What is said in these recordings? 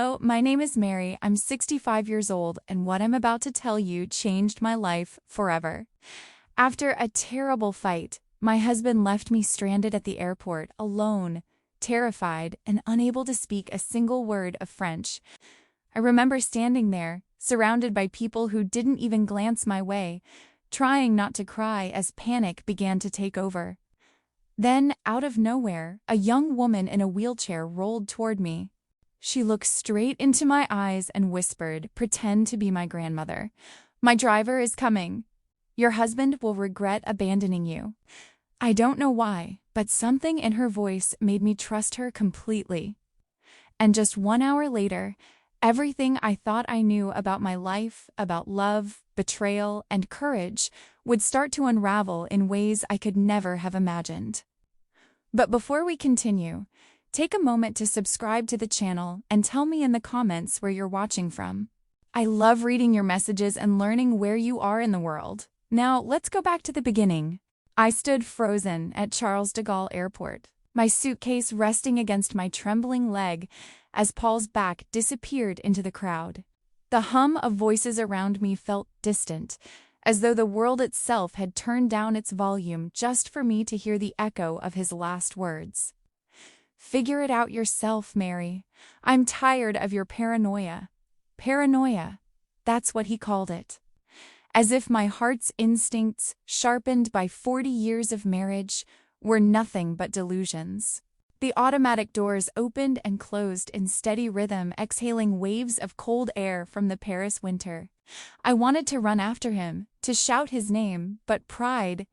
Hello, my name is Mary. I'm 65 years old, and what I'm about to tell you changed my life forever. After a terrible fight, my husband left me stranded at the airport, alone, terrified, and unable to speak a single word of French. I remember standing there, surrounded by people who didn't even glance my way, trying not to cry as panic began to take over. Then, out of nowhere, a young woman in a wheelchair rolled toward me. She looked straight into my eyes and whispered, "Pretend to be my grandmother. My driver is coming. Your husband will regret abandoning you." I don't know why, but something in her voice made me trust her completely. And just 1 hour later, everything I thought I knew about my life, about love, betrayal, and courage would start to unravel in ways I could never have imagined. But before we continue, take a moment to subscribe to the channel and tell me in the comments where you're watching from. I love reading your messages and learning where you are in the world. Now, let's go back to the beginning. I stood frozen at Charles de Gaulle Airport, my suitcase resting against my trembling leg as Paul's back disappeared into the crowd. The hum of voices around me felt distant, as though the world itself had turned down its volume just for me to hear the echo of his last words. "Figure it out yourself, Mary. I'm tired of your paranoia." Paranoia. That's what he called it. As if my heart's instincts, sharpened by 40 years of marriage, were nothing but delusions. The automatic doors opened and closed in steady rhythm, exhaling waves of cold air from the Paris winter. I wanted to run after him, to shout his name, but pride,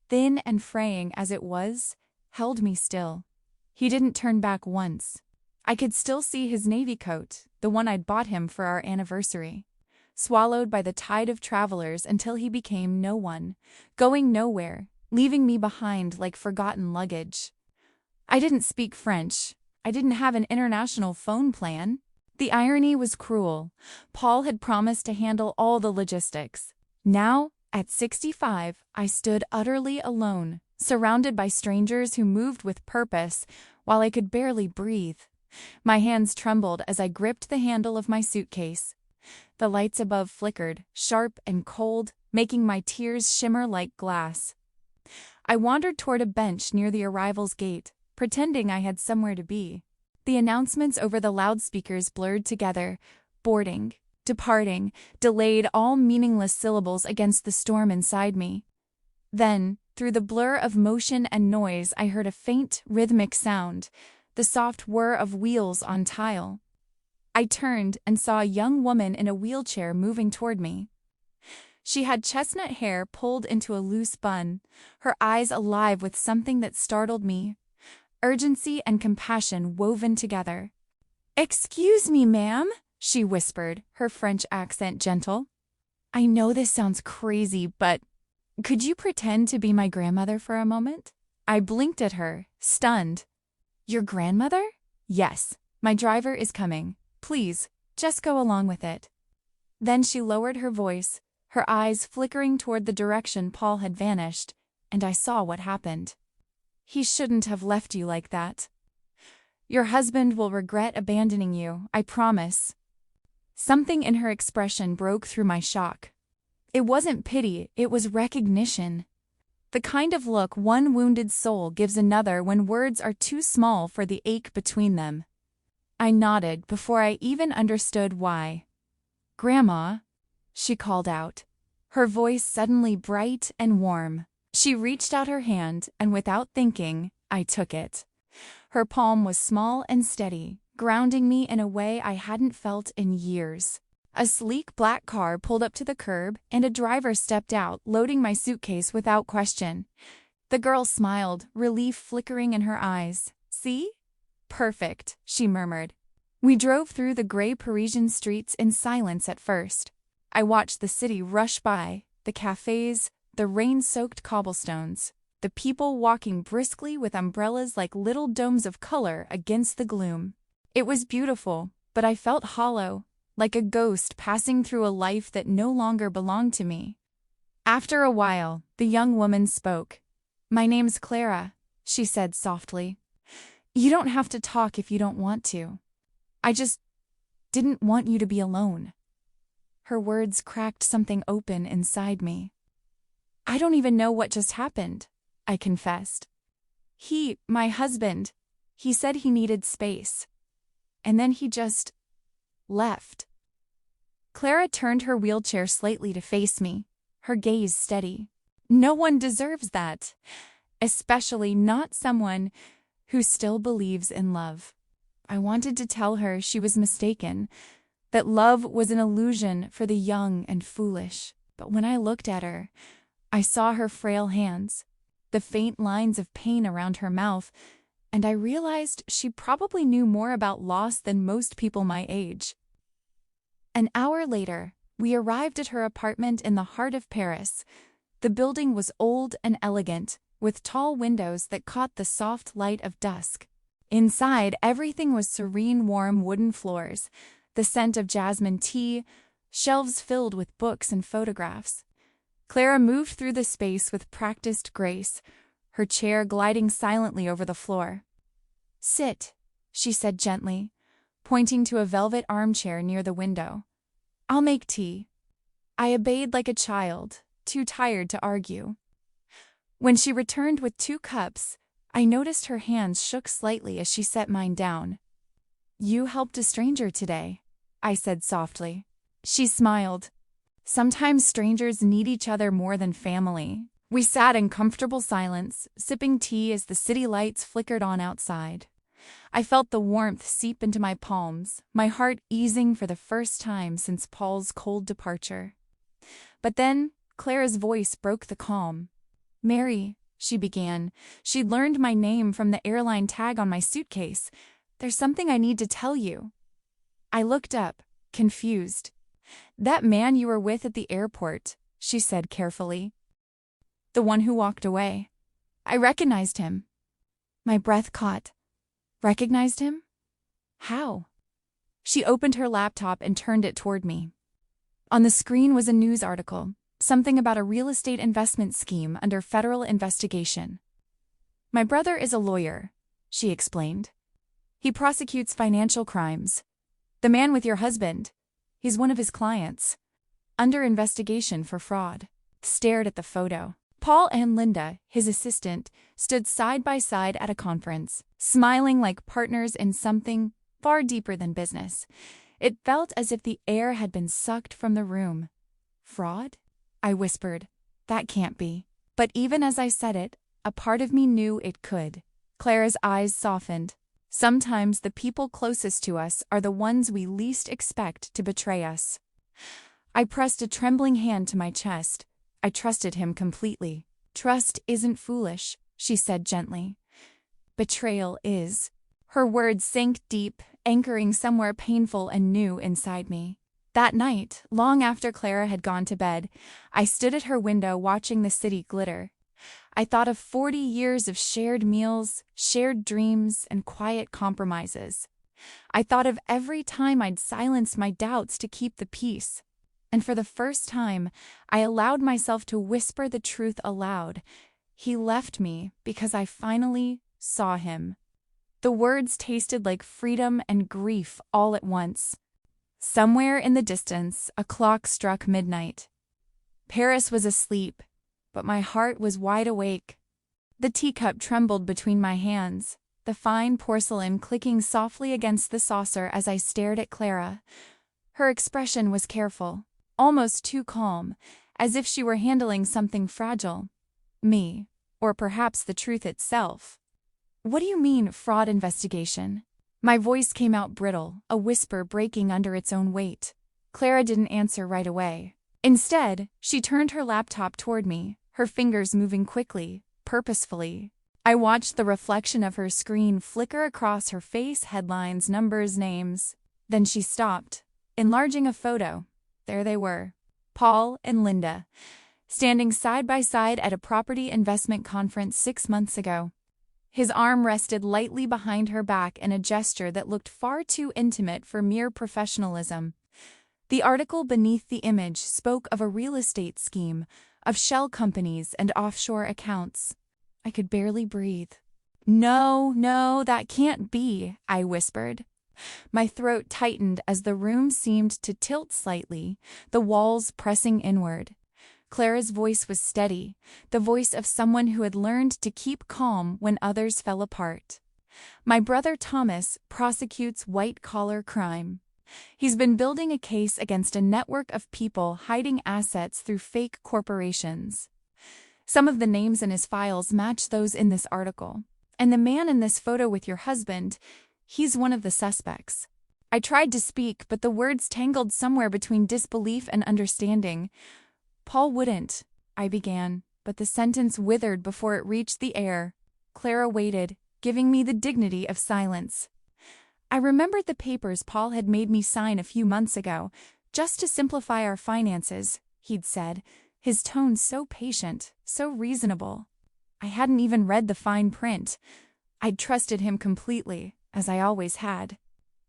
thin and fraying as it was, held me still. He didn't turn back once. I could still see his navy coat, the one I'd bought him for our anniversary, swallowed by the tide of travelers until he became no one, going nowhere, leaving me behind like forgotten luggage. I didn't speak French. I didn't have an international phone plan. The irony was cruel. Paul had promised to handle all the logistics. Now, at 65, I stood utterly alone, surrounded by strangers who moved with purpose while I could barely breathe. My hands trembled as I gripped the handle of my suitcase. The lights above flickered, sharp and cold, making my tears shimmer like glass. I wandered toward a bench near the arrivals gate, pretending I had somewhere to be. The announcements over the loudspeakers blurred together, boarding, departing, delayed, all meaningless syllables against the storm inside me. Then, through the blur of motion and noise, I heard a faint, rhythmic sound, the soft whir of wheels on tile. I turned and saw a young woman in a wheelchair moving toward me. She had chestnut hair pulled into a loose bun, her eyes alive with something that startled me, urgency and compassion woven together. "Excuse me, ma'am," she whispered, her French accent gentle. "I know this sounds crazy, but could you pretend to be my grandmother for a moment?" I blinked at her, stunned. "Your grandmother?" "Yes, my driver is coming. Please, just go along with it." Then she lowered her voice, her eyes flickering toward the direction Paul had vanished, and I saw what happened. "He shouldn't have left you like that. Your husband will regret abandoning you, I promise." Something in her expression broke through my shock. It wasn't pity, it was recognition. The kind of look one wounded soul gives another when words are too small for the ache between them. I nodded before I even understood why. "Grandma," she called out, her voice suddenly bright and warm. She reached out her hand, and without thinking, I took it. Her palm was small and steady, grounding me in a way I hadn't felt in years. A sleek black car pulled up to the curb, and a driver stepped out, loading my suitcase without question. The girl smiled, relief flickering in her eyes. "See? Perfect," she murmured. We drove through the gray Parisian streets in silence at first. I watched the city rush by, the cafes, the rain-soaked cobblestones, the people walking briskly with umbrellas like little domes of color against the gloom. It was beautiful, but I felt hollow, like a ghost passing through a life that no longer belonged to me. After a while, the young woman spoke. "My name's Clara," she said softly. "You don't have to talk if you don't want to. I just didn't want you to be alone." Her words cracked something open inside me. "I don't even know what just happened," I confessed. My husband, he said he needed space. And then he just left." Clara turned her wheelchair slightly to face me, her gaze steady. "No one deserves that, especially not someone who still believes in love." I wanted to tell her she was mistaken, that love was an illusion for the young and foolish. But when I looked at her, I saw her frail hands, the faint lines of pain around her mouth, and I realized she probably knew more about loss than most people my age. An hour later, we arrived at her apartment in the heart of Paris. The building was old and elegant, with tall windows that caught the soft light of dusk. Inside, everything was serene, warm wooden floors, the scent of jasmine tea, shelves filled with books and photographs. Clara moved through the space with practiced grace, her chair gliding silently over the floor. "Sit," she said gently, pointing to a velvet armchair near the window. "I'll make tea." I obeyed like a child, too tired to argue. When she returned with 2 cups, I noticed her hands shook slightly as she set mine down. "You helped a stranger today," I said softly. She smiled. "Sometimes strangers need each other more than family." We sat in comfortable silence, sipping tea as the city lights flickered on outside. I felt the warmth seep into my palms, my heart easing for the first time since Paul's cold departure. But then, Clara's voice broke the calm. "Mary," she began. She'd learned my name from the airline tag on my suitcase. "There's something I need to tell you." I looked up, confused. "That man you were with at the airport," she said carefully. "The one who walked away. I recognized him." My breath caught. Recognized him? How? She opened her laptop and turned it toward me. On the screen was a news article, something about a real estate investment scheme under federal investigation. "My brother is a lawyer," she explained. "He prosecutes financial crimes. The man with your husband, he's one of his clients. Under investigation for fraud." Stared at the photo. Paul and Linda, his assistant, stood side by side at a conference, smiling like partners in something far deeper than business. It felt as if the air had been sucked from the room. "Fraud?" I whispered. "That can't be." But even as I said it, a part of me knew it could. Clara's eyes softened. Sometimes the people closest to us are the ones we least expect to betray us. I pressed a trembling hand to my chest. I trusted him completely. "Trust isn't foolish," she said gently. "Betrayal is." Her words sank deep, anchoring somewhere painful and new inside me. That night, long after Clara had gone to bed, I stood at her window watching the city glitter. I thought of 40 years of shared meals, shared dreams, and quiet compromises. I thought of every time I'd silenced my doubts to keep the peace. And for the first time, I allowed myself to whisper the truth aloud. He left me because I finally saw him. The words tasted like freedom and grief all at once. Somewhere in the distance, a clock struck midnight. Paris was asleep, but my heart was wide awake. The teacup trembled between my hands, the fine porcelain clicking softly against the saucer as I stared at Clara. Her expression was careful, almost too calm, as if she were handling something fragile. Me, or perhaps the truth itself. "What do you mean, fraud investigation?" My voice came out brittle, a whisper breaking under its own weight. Clara didn't answer right away. Instead, she turned her laptop toward me, her fingers moving quickly, purposefully. I watched the reflection of her screen flicker across her face, headlines, numbers, names. Then she stopped, enlarging a photo. There they were, Paul and Linda, standing side by side at a property investment conference 6 months ago. His arm rested lightly behind her back in a gesture that looked far too intimate for mere professionalism. The article beneath the image spoke of a real estate scheme, of shell companies and offshore accounts. I could barely breathe. No, that can't be," I whispered. My throat tightened as the room seemed to tilt slightly, the walls pressing inward. Clara's voice was steady, the voice of someone who had learned to keep calm when others fell apart. My brother Thomas prosecutes white-collar crime. He's been building a case against a network of people hiding assets through fake corporations. Some of the names in his files match those in this article. And the man in this photo with your husband, he's one of the suspects. I tried to speak, but the words tangled somewhere between disbelief and understanding. Paul wouldn't, I began, but the sentence withered before it reached the air. Clara waited, giving me the dignity of silence. I remembered the papers Paul had made me sign a few months ago, just to simplify our finances, he'd said, his tone so patient, so reasonable. I hadn't even read the fine print. I'd trusted him completely, as I always had.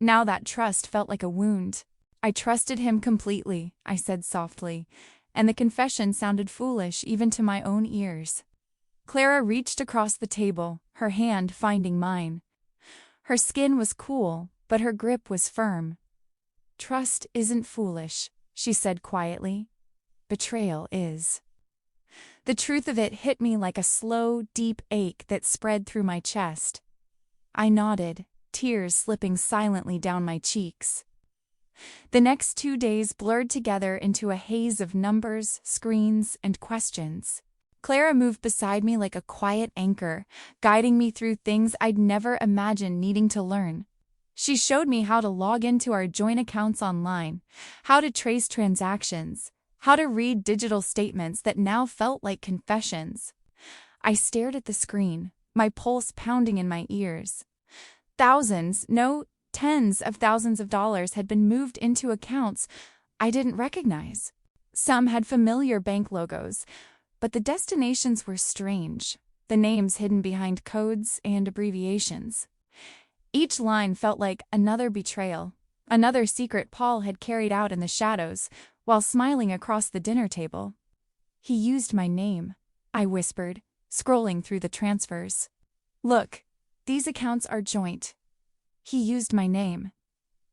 Now that trust felt like a wound. I trusted him completely, I said softly, and the confession sounded foolish even to my own ears. Clara reached across the table, her hand finding mine. Her skin was cool, but her grip was firm. Trust isn't foolish, she said quietly. Betrayal is. The truth of it hit me like a slow, deep ache that spread through my chest. I nodded, tears slipping silently down my cheeks. The next 2 days blurred together into a haze of numbers, screens, and questions. Clara moved beside me like a quiet anchor, guiding me through things I'd never imagined needing to learn. She showed me how to log into our joint accounts online, how to trace transactions, how to read digital statements that now felt like confessions. I stared at the screen, my pulse pounding in my ears. Thousands, no, tens of thousands of dollars had been moved into accounts I didn't recognize. Some had familiar bank logos, but the destinations were strange, the names hidden behind codes and abbreviations. Each line felt like another betrayal, another secret Paul had carried out in the shadows while smiling across the dinner table. He used my name, I whispered, scrolling through the transfers. Look, these accounts are joint. He used my name.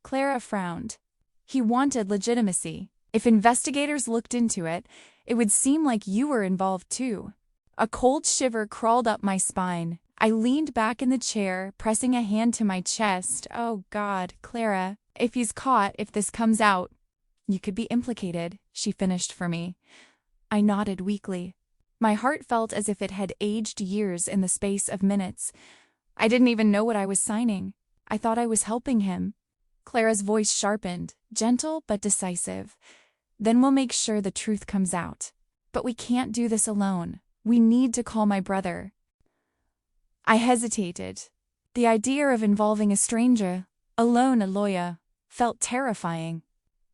Clara frowned. He wanted legitimacy. If investigators looked into it, it would seem like you were involved too. A cold shiver crawled up my spine. I leaned back in the chair, pressing a hand to my chest. Oh God, Clara, if he's caught, if this comes out, you could be implicated, she finished for me. I nodded weakly. My heart felt as if it had aged years in the space of minutes. I didn't even know what I was signing. I thought I was helping him. Clara's voice sharpened, gentle but decisive. Then we'll make sure the truth comes out. But we can't do this alone. We need to call my brother. I hesitated. The idea of involving a stranger, alone a lawyer, felt terrifying.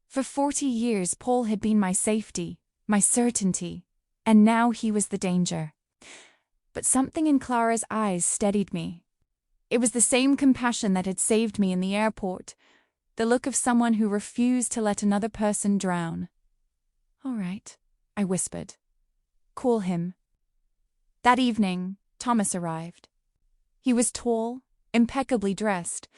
For 40 years, Paul had been my safety, my certainty, and now he was the danger. But something in Clara's eyes steadied me. It was the same compassion that had saved me in the airport, the look of someone who refused to let another person drown. All right, I whispered. Call him. That evening, Thomas arrived. He was tall, impeccably dressed,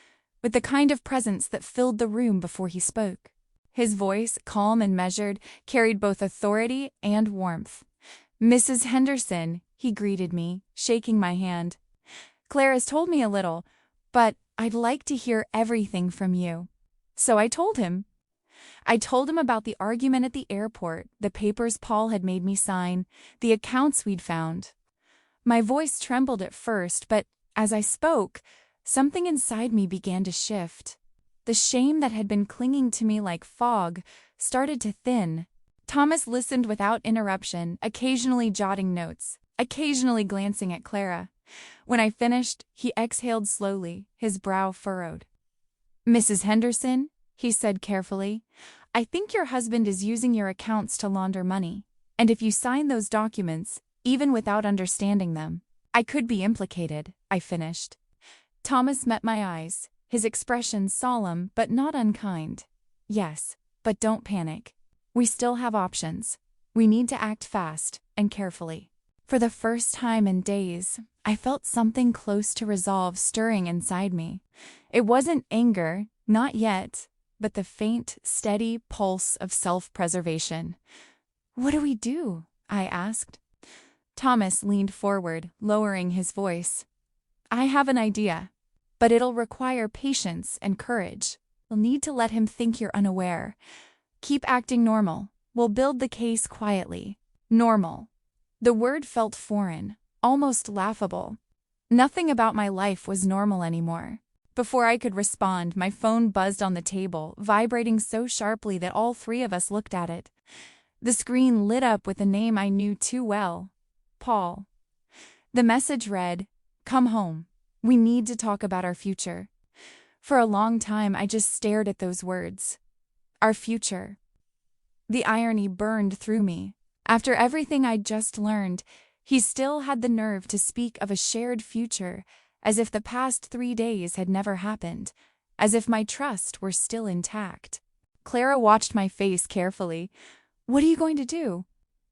with the kind of presence that filled the room before he spoke. His voice, calm and measured, carried both authority and warmth. Mrs. Henderson, he greeted me, shaking my hand. Clara's told me a little, but I'd like to hear everything from you. So I told him. I told him about the argument at the airport, the papers Paul had made me sign, the accounts we'd found. My voice trembled at first, but as I spoke, something inside me began to shift. The shame that had been clinging to me like fog started to thin. Thomas listened without interruption, occasionally jotting notes, occasionally glancing at Clara. When I finished, he exhaled slowly, his brow furrowed. Mrs. Henderson, he said carefully, I think your husband is using your accounts to launder money. And if you sign those documents, even without understanding them, I could be implicated, I finished. Thomas met my eyes, his expression solemn but not unkind. Yes, but don't panic. We still have options. We need to act fast and carefully. For the first time in days, I felt something close to resolve stirring inside me. It wasn't anger, Not yet, but the faint, steady pulse of self-preservation. What do we do? I asked. Thomas leaned forward, lowering his voice. I have an idea, but it'll require patience and courage. You'll need to let him think you're unaware. Keep acting normal. We'll build the case quietly. Normal. The word felt foreign, almost laughable. Nothing about my life was normal anymore. Before I could respond, my phone buzzed on the table, vibrating so sharply that all three of us looked at it. The screen lit up with a name I knew too well. Paul. The message read, "Come home. We need to talk about our future." For a long time, I just stared at those words. Our future. The irony burned through me. After everything I'd just learned, he still had the nerve to speak of a shared future, as if the past 3 days had never happened, as if my trust were still intact. Clara watched my face carefully. What are you going to do?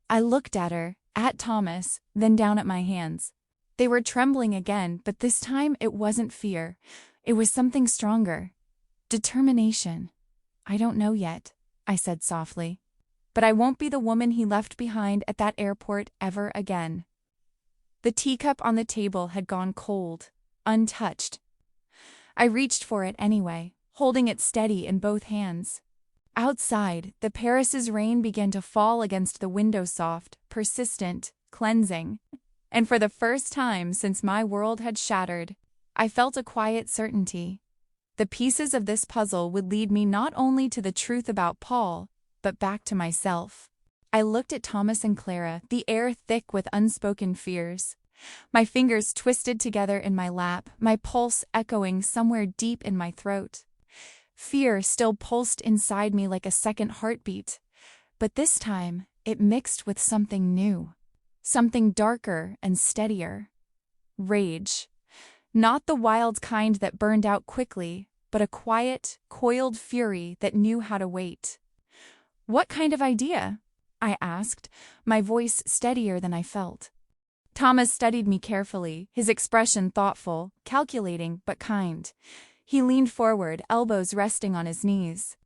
I looked at her, at Thomas, then down at my hands. They were trembling again, but this time it wasn't fear. It was something stronger. Determination. I don't know yet, I said softly. But I won't be the woman he left behind at that airport ever again. The teacup on the table had gone cold, untouched. I reached for it anyway, holding it steady in both hands. Outside, the Paris's rain began to fall against the window, soft, persistent, cleansing. And for the first time since my world had shattered, I felt a quiet certainty. The pieces of this puzzle would lead me not only to the truth about Paul, but back to myself. I looked at Thomas and Clara, the air thick with unspoken fears. My fingers twisted together in my lap, my pulse echoing somewhere deep in my throat. Fear still pulsed inside me like a second heartbeat, but this time it mixed with something new, something darker and steadier. Rage. Not the wild kind that burned out quickly, but a quiet, coiled fury that knew how to wait. What kind of idea? I asked, my voice steadier than I felt. Thomas studied me carefully, his expression thoughtful, calculating but kind. He leaned forward, elbows resting on his knees.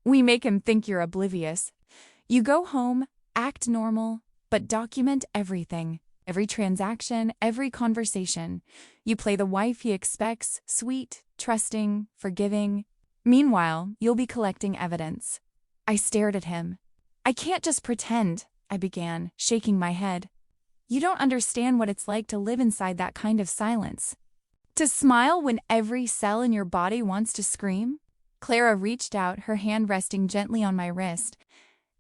We make him think you're oblivious. You go home, act normal, but document everything. Every transaction, every conversation. You play the wife he expects, sweet, trusting, forgiving. Meanwhile, you'll be collecting evidence. I stared at him. I can't just pretend, I began, shaking my head. You don't understand what it's like to live inside that kind of silence. To smile when every cell in your body wants to scream? Clara reached out, her hand resting gently on my wrist.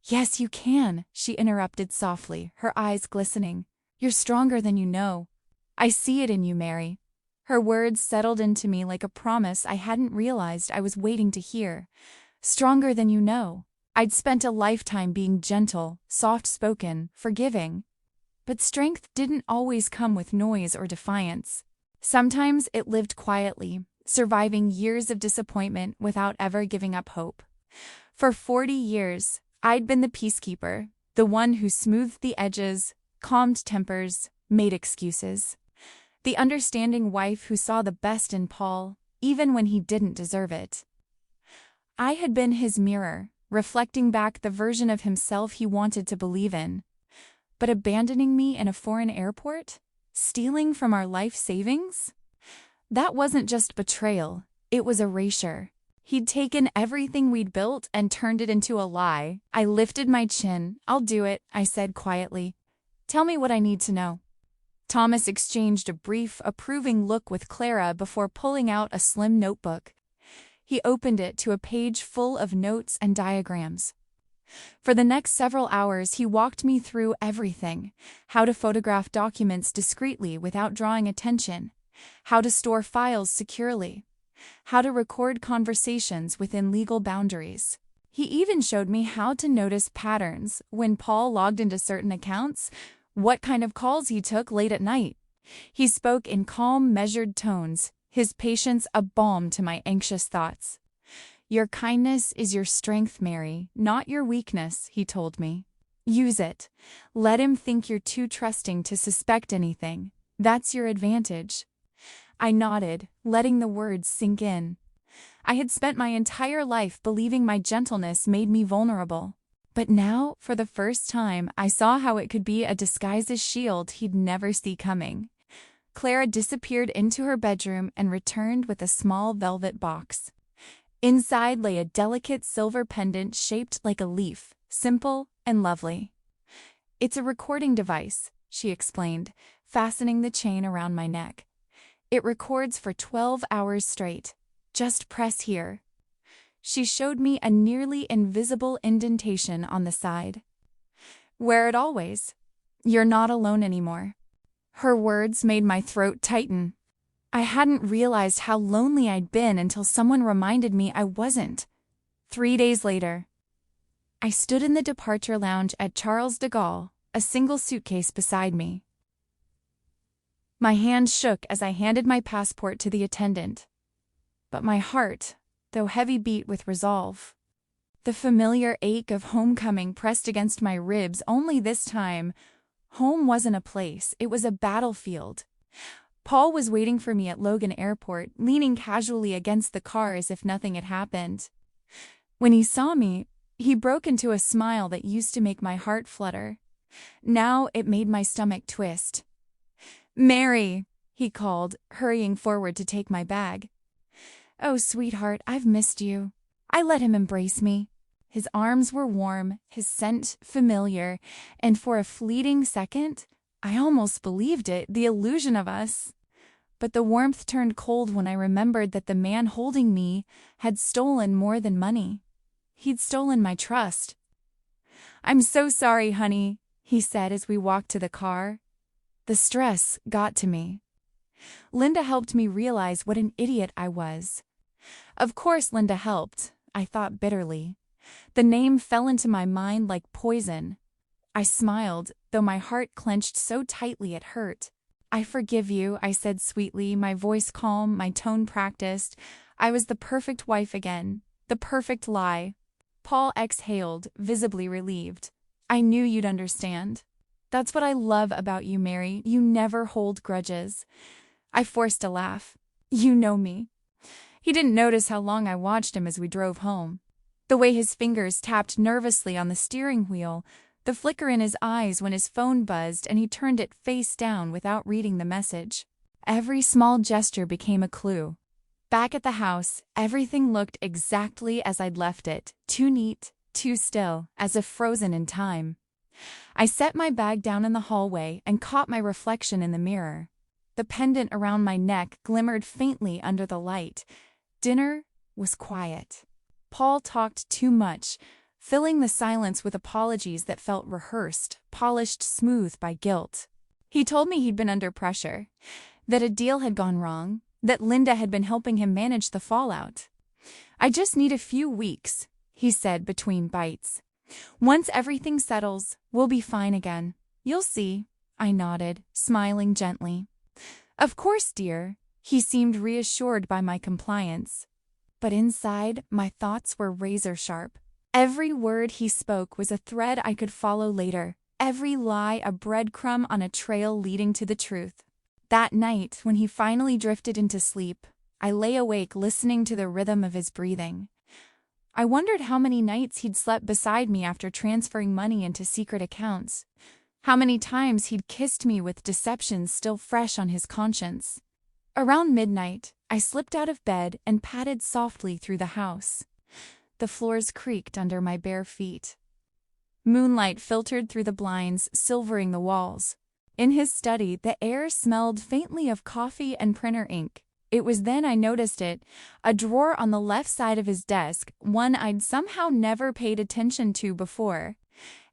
Yes, you can, she interrupted softly, her eyes glistening. You're stronger than you know. I see it in you, Mary. Her words settled into me like a promise I hadn't realized I was waiting to hear. Stronger than you know. I'd spent a lifetime being gentle, soft-spoken, forgiving. But strength didn't always come with noise or defiance. Sometimes it lived quietly, surviving years of disappointment without ever giving up hope. For 40 years, I'd been the peacekeeper, the one who smoothed the edges, calmed tempers, made excuses. The understanding wife who saw the best in Paul, even when he didn't deserve it. I had been his mirror, reflecting back the version of himself he wanted to believe in. But abandoning me in a foreign airport? Stealing from our life savings? That wasn't just betrayal, it was erasure. He'd taken everything we'd built and turned it into a lie. I lifted my chin. I'll do it, I said quietly. Tell me what I need to know. Thomas exchanged a brief, approving look with Clara before pulling out a slim notebook. He opened it to a page full of notes and diagrams. For the next several hours, he walked me through everything. How to photograph documents discreetly without drawing attention. How to store files securely. How to record conversations within legal boundaries. He even showed me how to notice patterns when Paul logged into certain accounts, what kind of calls he took late at night. He spoke in calm, measured tones, his patience a balm to my anxious thoughts. Your kindness is your strength, Mary, not your weakness, he told me. Use it. Let him think you're too trusting to suspect anything. That's your advantage. I nodded, letting the words sink in. I had spent my entire life believing my gentleness made me vulnerable. But now, for the first time, I saw how it could be a disguise's shield he'd never see coming. Clara disappeared into her bedroom and returned with a small velvet box. Inside lay a delicate silver pendant shaped like a leaf, simple and lovely. "It's a recording device," she explained, fastening the chain around my neck. "It records for 12 hours straight. Just press here." She showed me a nearly invisible indentation on the side. "Wear it always. You're not alone anymore." Her words made my throat tighten. I hadn't realized how lonely I'd been until someone reminded me I wasn't. 3 days later, I stood in the departure lounge at Charles de Gaulle, a single suitcase beside me. My hand shook as I handed my passport to the attendant. But my heart, though heavy, beat with resolve. The familiar ache of homecoming pressed against my ribs, only this time, home wasn't a place, it was a battlefield. Paul was waiting for me at Logan Airport, leaning casually against the car as if nothing had happened. When he saw me, he broke into a smile that used to make my heart flutter. Now it made my stomach twist. "Mary," he called, hurrying forward to take my bag. "Oh, sweetheart, I've missed you." I let him embrace me. His arms were warm, his scent familiar, and for a fleeting second, I almost believed it, the illusion of us. But the warmth turned cold when I remembered that the man holding me had stolen more than money. He'd stolen my trust. "I'm so sorry, honey," he said as we walked to the car. The stress got to me. Linda helped me realize what an idiot I was. Of course Linda helped, I thought bitterly. The name fell into my mind like poison. I smiled, though my heart clenched so tightly it hurt. "I forgive you," I said sweetly, my voice calm, my tone practiced. I was the perfect wife again, the perfect lie. Paul exhaled, visibly relieved. "I knew you'd understand. That's what I love about you, Mary. You never hold grudges." I forced a laugh. "You know me." He didn't notice how long I watched him as we drove home. The way his fingers tapped nervously on the steering wheel, the flicker in his eyes when his phone buzzed and he turned it face down without reading the message. Every small gesture became a clue. Back at the house, everything looked exactly as I'd left it, too neat, too still, as if frozen in time. I set my bag down in the hallway and caught my reflection in the mirror. The pendant around my neck glimmered faintly under the light. Dinner was quiet. Paul talked too much, filling the silence with apologies that felt rehearsed, polished smooth by guilt. He told me he'd been under pressure, that a deal had gone wrong, that Linda had been helping him manage the fallout. "I just need a few weeks," he said between bites. "Once everything settles, we'll be fine again. You'll see," I nodded, smiling gently. "Of course, dear." He seemed reassured by my compliance. But inside, my thoughts were razor sharp. Every word he spoke was a thread I could follow later, every lie a breadcrumb on a trail leading to the truth. That night, when he finally drifted into sleep, I lay awake listening to the rhythm of his breathing. I wondered how many nights he'd slept beside me after transferring money into secret accounts. How many times he'd kissed me with deceptions still fresh on his conscience. Around midnight, I slipped out of bed and padded softly through the house. The floors creaked under my bare feet. Moonlight filtered through the blinds, silvering the walls. In his study, the air smelled faintly of coffee and printer ink. It was then I noticed it, a drawer on the left side of his desk, one I'd somehow never paid attention to before.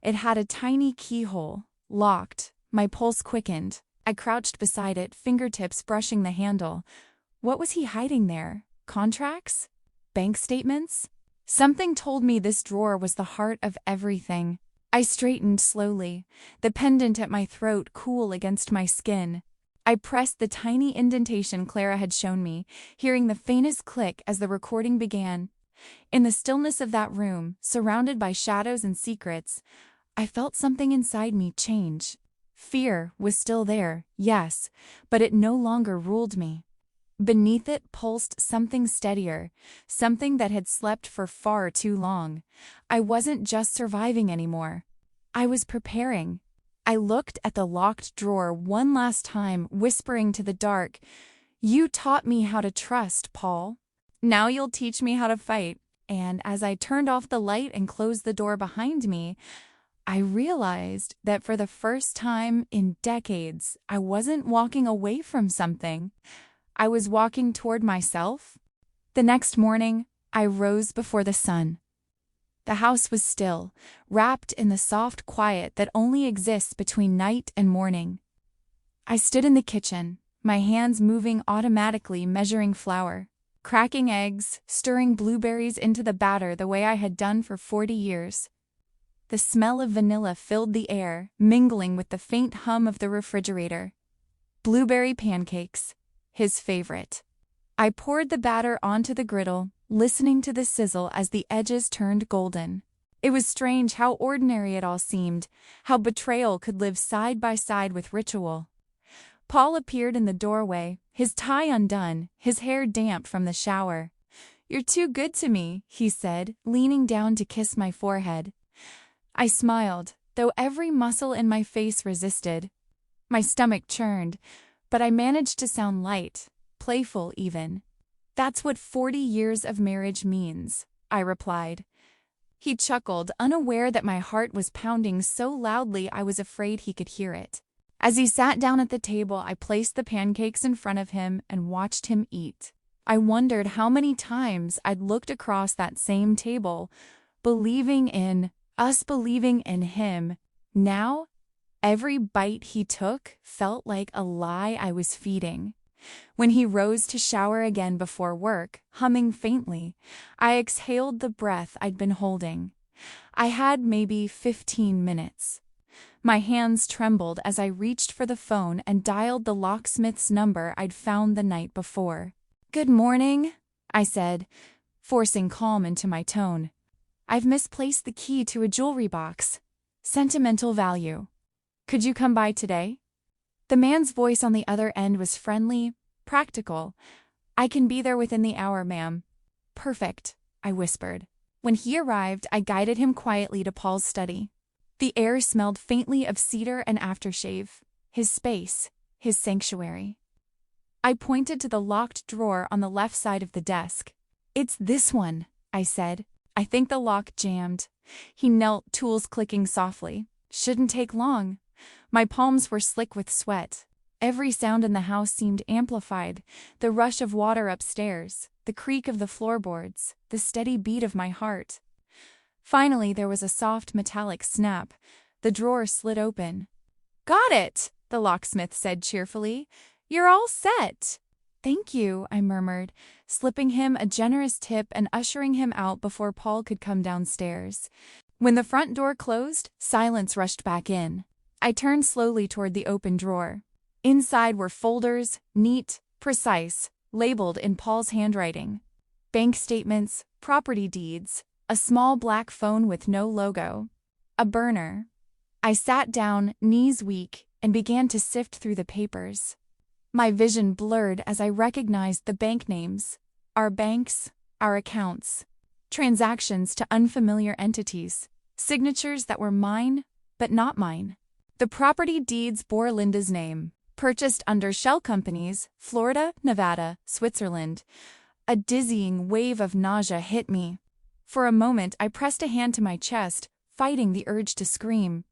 It had a tiny keyhole, locked. My pulse quickened. I crouched beside it, fingertips brushing the handle. What was he hiding there? Contracts? Bank statements? Something told me this drawer was the heart of everything. I straightened slowly, the pendant at my throat cool against my skin. I pressed the tiny indentation Clara had shown me, hearing the faintest click as the recording began. In the stillness of that room, surrounded by shadows and secrets, I felt something inside me change. Fear was still there, yes, but it no longer ruled me. Beneath it pulsed something steadier, something that had slept for far too long. I wasn't just surviving anymore. I was preparing. I looked at the locked drawer one last time, whispering to the dark, "You taught me how to trust, Paul. Now you'll teach me how to fight." And as I turned off the light and closed the door behind me, I realized that for the first time in decades, I wasn't walking away from something. I was walking toward myself. The next morning, I rose before the sun. The house was still, wrapped in the soft quiet that only exists between night and morning. I stood in the kitchen, my hands moving automatically, measuring flour, cracking eggs, stirring blueberries into the batter the way I had done for 40 years. The smell of vanilla filled the air, mingling with the faint hum of the refrigerator. Blueberry pancakes, his favorite. I poured the batter onto the griddle, listening to the sizzle as the edges turned golden. It was strange how ordinary it all seemed, how betrayal could live side by side with ritual. Paul appeared in the doorway, his tie undone, his hair damp from the shower. "You're too good to me," he said, leaning down to kiss my forehead. I smiled, though every muscle in my face resisted. My stomach churned, but I managed to sound light, playful even. "That's what 40 years of marriage means," I replied. He chuckled, unaware that my heart was pounding so loudly I was afraid he could hear it. As he sat down at the table, I placed the pancakes in front of him and watched him eat. I wondered how many times I'd looked across that same table, believing in him. Now, every bite he took felt like a lie I was feeding. When he rose to shower again before work, humming faintly, I exhaled the breath I'd been holding. I had maybe 15 minutes. My hands trembled as I reached for the phone and dialed the locksmith's number I'd found the night before. "Good morning," I said, forcing calm into my tone. "I've misplaced the key to a jewelry box. Sentimental value. Could you come by today?" The man's voice on the other end was friendly, practical. "I can be there within the hour, ma'am." "Perfect," I whispered. When he arrived, I guided him quietly to Paul's study. The air smelled faintly of cedar and aftershave, his space, his sanctuary. I pointed to the locked drawer on the left side of the desk. "It's this one," I said. I think the lock jammed. He knelt, tools clicking softly. "Shouldn't take long." My palms were slick with sweat. Every sound in the house seemed amplified, the rush of water upstairs, the creak of the floorboards, the steady beat of my heart. Finally, there was a soft metallic snap. The drawer slid open. "Got it," the locksmith said cheerfully. "You're all set." "Thank you," I murmured, slipping him a generous tip and ushering him out before Paul could come downstairs. When the front door closed, silence rushed back in. I turned slowly toward the open drawer. Inside were folders, neat, precise, labeled in Paul's handwriting. Bank statements, property deeds, a small black phone with no logo, a burner. I sat down, knees weak, and began to sift through the papers. My vision blurred as I recognized the bank names, our banks, our accounts, transactions to unfamiliar entities, signatures that were mine, but not mine. The property deeds bore Linda's name, purchased under shell companies, Florida, Nevada, Switzerland. A dizzying wave of nausea hit me. For a moment, I pressed a hand to my chest, fighting the urge to scream.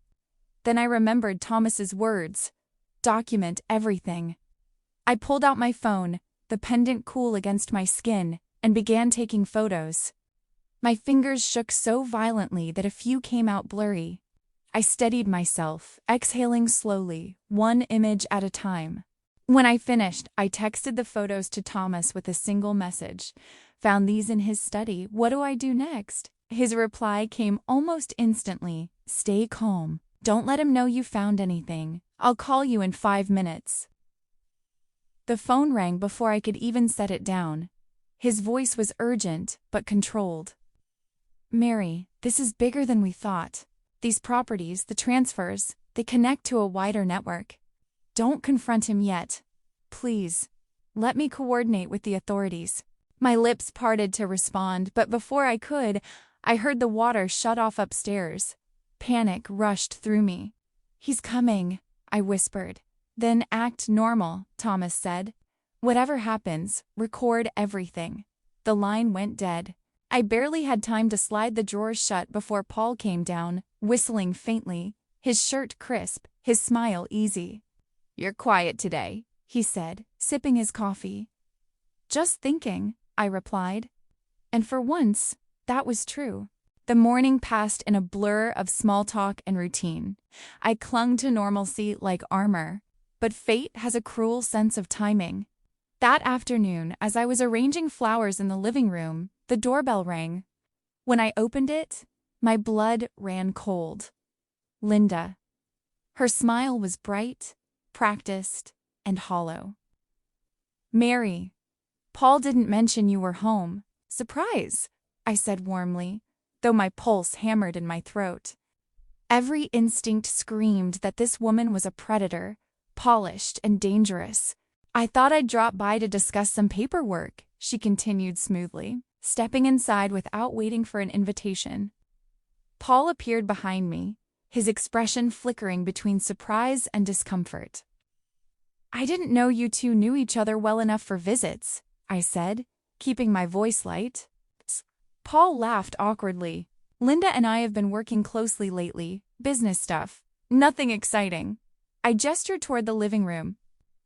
Then I remembered Thomas's words, "Document everything." I pulled out my phone, the pendant cool against my skin, and began taking photos. My fingers shook so violently that a few came out blurry. I steadied myself, exhaling slowly, one image at a time. When I finished, I texted the photos to Thomas with a single message. "Found these in his study. What do I do next?" His reply came almost instantly. "Stay calm. Don't let him know you found anything. I'll call you in 5 minutes." The phone rang before I could even set it down. His voice was urgent, but controlled. "Mary, this is bigger than we thought. These properties, the transfers, they connect to a wider network. Don't confront him yet. Please." Let me coordinate with the authorities. My lips parted to respond, but before I could, I heard the water shut off upstairs. Panic rushed through me. He's coming, I whispered. Then act normal, Thomas said. Whatever happens, record everything. The line went dead. I barely had time to slide the drawers shut before Paul came down, whistling faintly, his shirt crisp, his smile easy. "You're quiet today," he said, sipping his coffee. "Just thinking," I replied. And for once, that was true. The morning passed in a blur of small talk and routine. I clung to normalcy like armor, but fate has a cruel sense of timing. That afternoon, as I was arranging flowers in the living room, the doorbell rang. When I opened it, my blood ran cold. Linda. Her smile was bright, practiced, and hollow. "Mary, Paul didn't mention you were home. Surprise," I said warmly, though my pulse hammered in my throat. Every instinct screamed that this woman was a predator, polished and dangerous. "I thought I'd drop by to discuss some paperwork," she continued smoothly, stepping inside without waiting for an invitation. Paul appeared behind me, his expression flickering between surprise and discomfort. "I didn't know you two knew each other well enough for visits," I said, keeping my voice light. Paul laughed awkwardly. "Linda and I have been working closely lately, business stuff. Nothing exciting." I gestured toward the living room.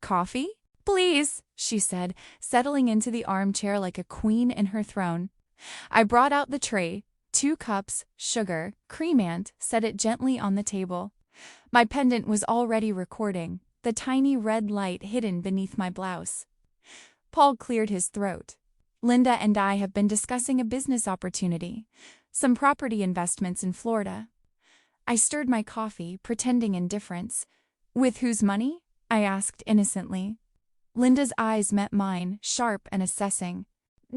"Coffee?" "Please," she said, settling into the armchair like a queen in her throne. I brought out the tray, 2 cups, sugar, cream, and set it gently on the table. My pendant was already recording, the tiny red light hidden beneath my blouse. Paul cleared his throat. "Linda and I have been discussing a business opportunity, some property investments in Florida." I stirred my coffee, pretending indifference. "With whose money?" I asked innocently. Linda's eyes met mine, sharp and assessing.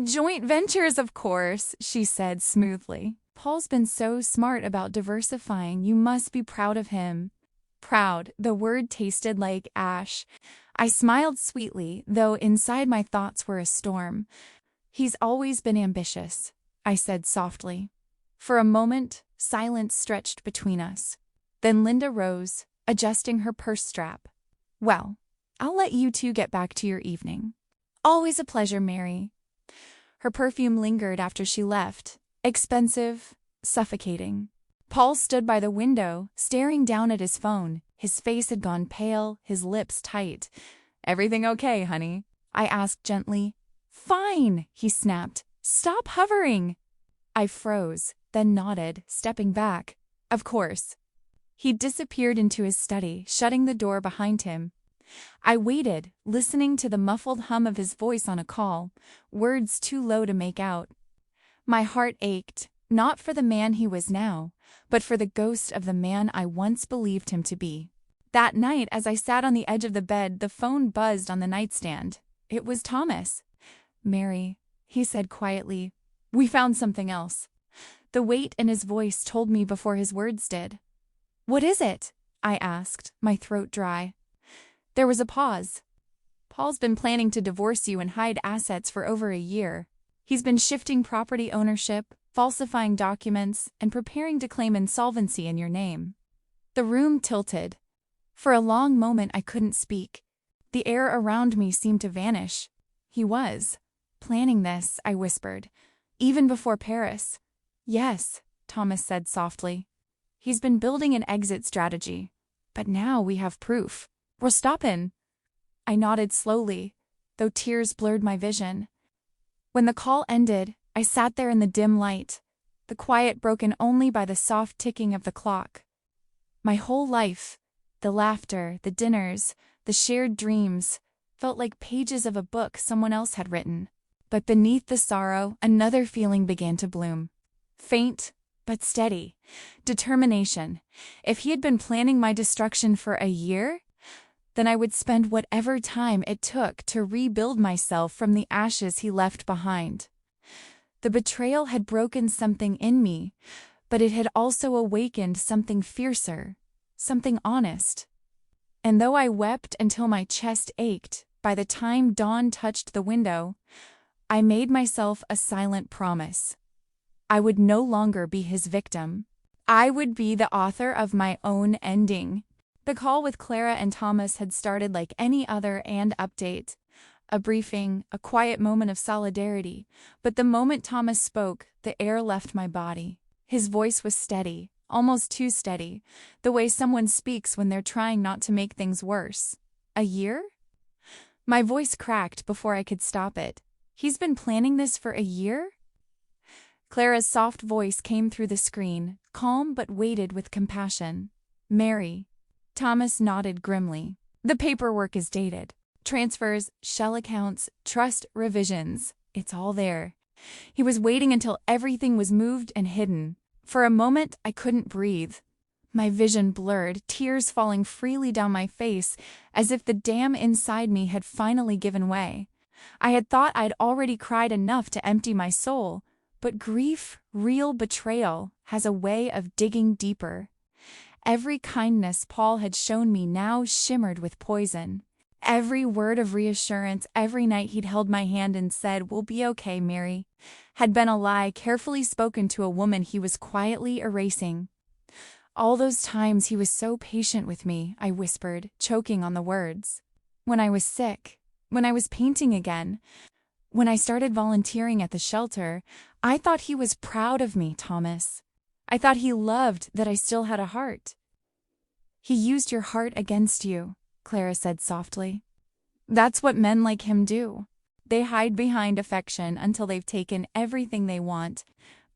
"Joint ventures, of course," she said smoothly. "Paul's been so smart about diversifying. You must be proud of him." Proud, the word tasted like ash. I smiled sweetly, though inside my thoughts were a storm. "He's always been ambitious," I said softly. For a moment, silence stretched between us. Then Linda rose, adjusting her purse strap. "Well, I'll let you two get back to your evening." "Always a pleasure, Mary." Her perfume lingered after she left, expensive, suffocating. Paul stood by the window, staring down at his phone. His face had gone pale, his lips tight. "Everything okay, honey?" I asked gently. "Fine," he snapped. "Stop hovering." I froze, then nodded, stepping back. "Of course." He disappeared into his study, shutting the door behind him. I waited, listening to the muffled hum of his voice on a call, words too low to make out. My heart ached, not for the man he was now, but for the ghost of the man I once believed him to be. That night, as I sat on the edge of the bed, the phone buzzed on the nightstand. It was Thomas. "Mary," he said quietly, "we found something else." The weight in his voice told me before his words did. "What is it?" I asked, my throat dry. There was a pause. "Paul's been planning to divorce you and hide assets for over a year. He's been shifting property ownership, falsifying documents, and preparing to claim insolvency in your name." The room tilted. For a long moment I couldn't speak. The air around me seemed to vanish. "He was planning this," I whispered, "even before Paris." "Yes," Thomas said softly. "He's been building an exit strategy. But now we have proof. We're stopping." I nodded slowly, though tears blurred my vision. When the call ended, I sat there in the dim light, the quiet broken only by the soft ticking of the clock. My whole life, the laughter, the dinners, the shared dreams, felt like pages of a book someone else had written. But beneath the sorrow, another feeling began to bloom. Faint, but steady. Determination. If he had been planning my destruction for a year, then I would spend whatever time it took to rebuild myself from the ashes he left behind. The betrayal had broken something in me, but it had also awakened something fiercer, something honest. And though I wept until my chest ached, By the time dawn touched the window, I made myself a silent promise. I would no longer be his victim. I would be the author of my own ending. The call with Clara and Thomas had started like any other and update. A briefing, a quiet moment of solidarity, but the moment Thomas spoke, the air left my body. His voice was steady, almost too steady, the way someone speaks when they're trying not to make things worse. A year? My voice cracked before I could stop it. He's been planning this for a year? Clara's soft voice came through the screen, calm but weighted with compassion. Mary. Thomas nodded grimly. The paperwork is dated. Transfers, shell accounts, trust revisions. It's all there. He was waiting until everything was moved and hidden. For a moment, I couldn't breathe. My vision blurred, tears falling freely down my face, as if the dam inside me had finally given way. I had thought I'd already cried enough to empty my soul, but grief, real betrayal, has a way of digging deeper. Every kindness Paul had shown me now shimmered with poison. Every word of reassurance, every night he'd held my hand and said, "We'll be okay, Mary," had been a lie carefully spoken to a woman he was quietly erasing. All those times he was so patient with me, I whispered, choking on the words. When I was sick, when I was painting again, when I started volunteering at the shelter, I thought he was proud of me, Thomas. I thought he loved that I still had a heart. He used your heart against you, Clara said softly. That's what men like him do. They hide behind affection until they've taken everything they want.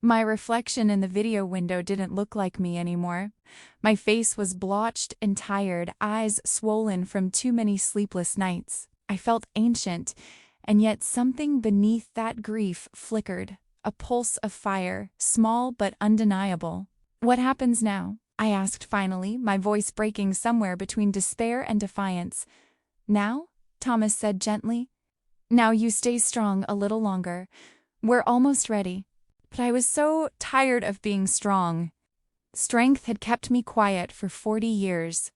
My reflection in the video window didn't look like me anymore. My face was blotched and tired, eyes swollen from too many sleepless nights. I felt ancient, and yet something beneath that grief flickered, a pulse of fire, small but undeniable. What happens now? I asked finally, my voice breaking somewhere between despair and defiance. Now? Thomas said gently. Now you stay strong a little longer. We're almost ready. But I was so tired of being strong. Strength had kept me quiet for 40 years.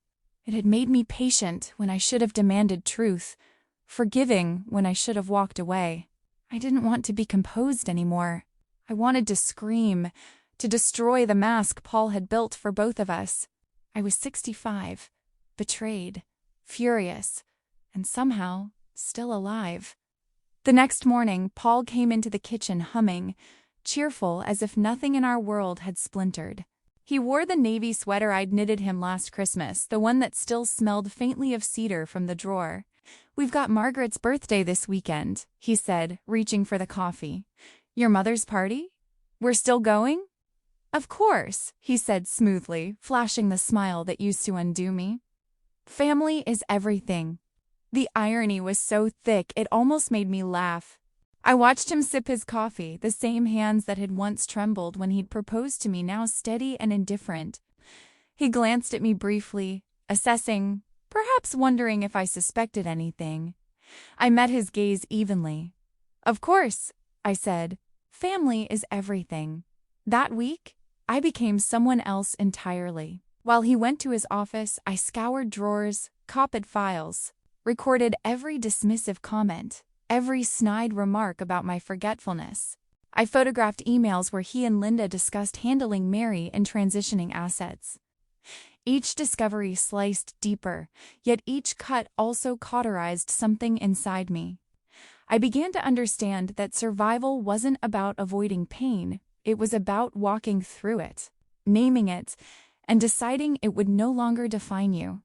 It had made me patient when I should have demanded truth, forgiving when I should have walked away. I didn't want to be composed anymore. I wanted to scream, to destroy the mask Paul had built for both of us. I was 65, betrayed, furious, and somehow still alive. The next morning, Paul came into the kitchen humming, cheerful as if nothing in our world had splintered. He wore the navy sweater I'd knitted him last Christmas, the one that still smelled faintly of cedar from the drawer. "We've got Margaret's birthday this weekend," he said, reaching for the coffee. "Your mother's party? We're still going?" "Of course," he said smoothly, flashing the smile that used to undo me. Family is everything. The irony was so thick it almost made me laugh. I watched him sip his coffee, the same hands that had once trembled when he'd proposed to me now steady and indifferent. He glanced at me briefly, assessing, perhaps wondering if I suspected anything. I met his gaze evenly. "Of course," I said, "family is everything." That week, I became someone else entirely. While he went to his office, I scoured drawers, copied files, recorded every dismissive comment, every snide remark about my forgetfulness. I photographed emails where he and Linda discussed handling Mary and transitioning assets. Each discovery sliced deeper, yet each cut also cauterized something inside me. I began to understand that survival wasn't about avoiding pain, it was about walking through it, naming it, and deciding it would no longer define you.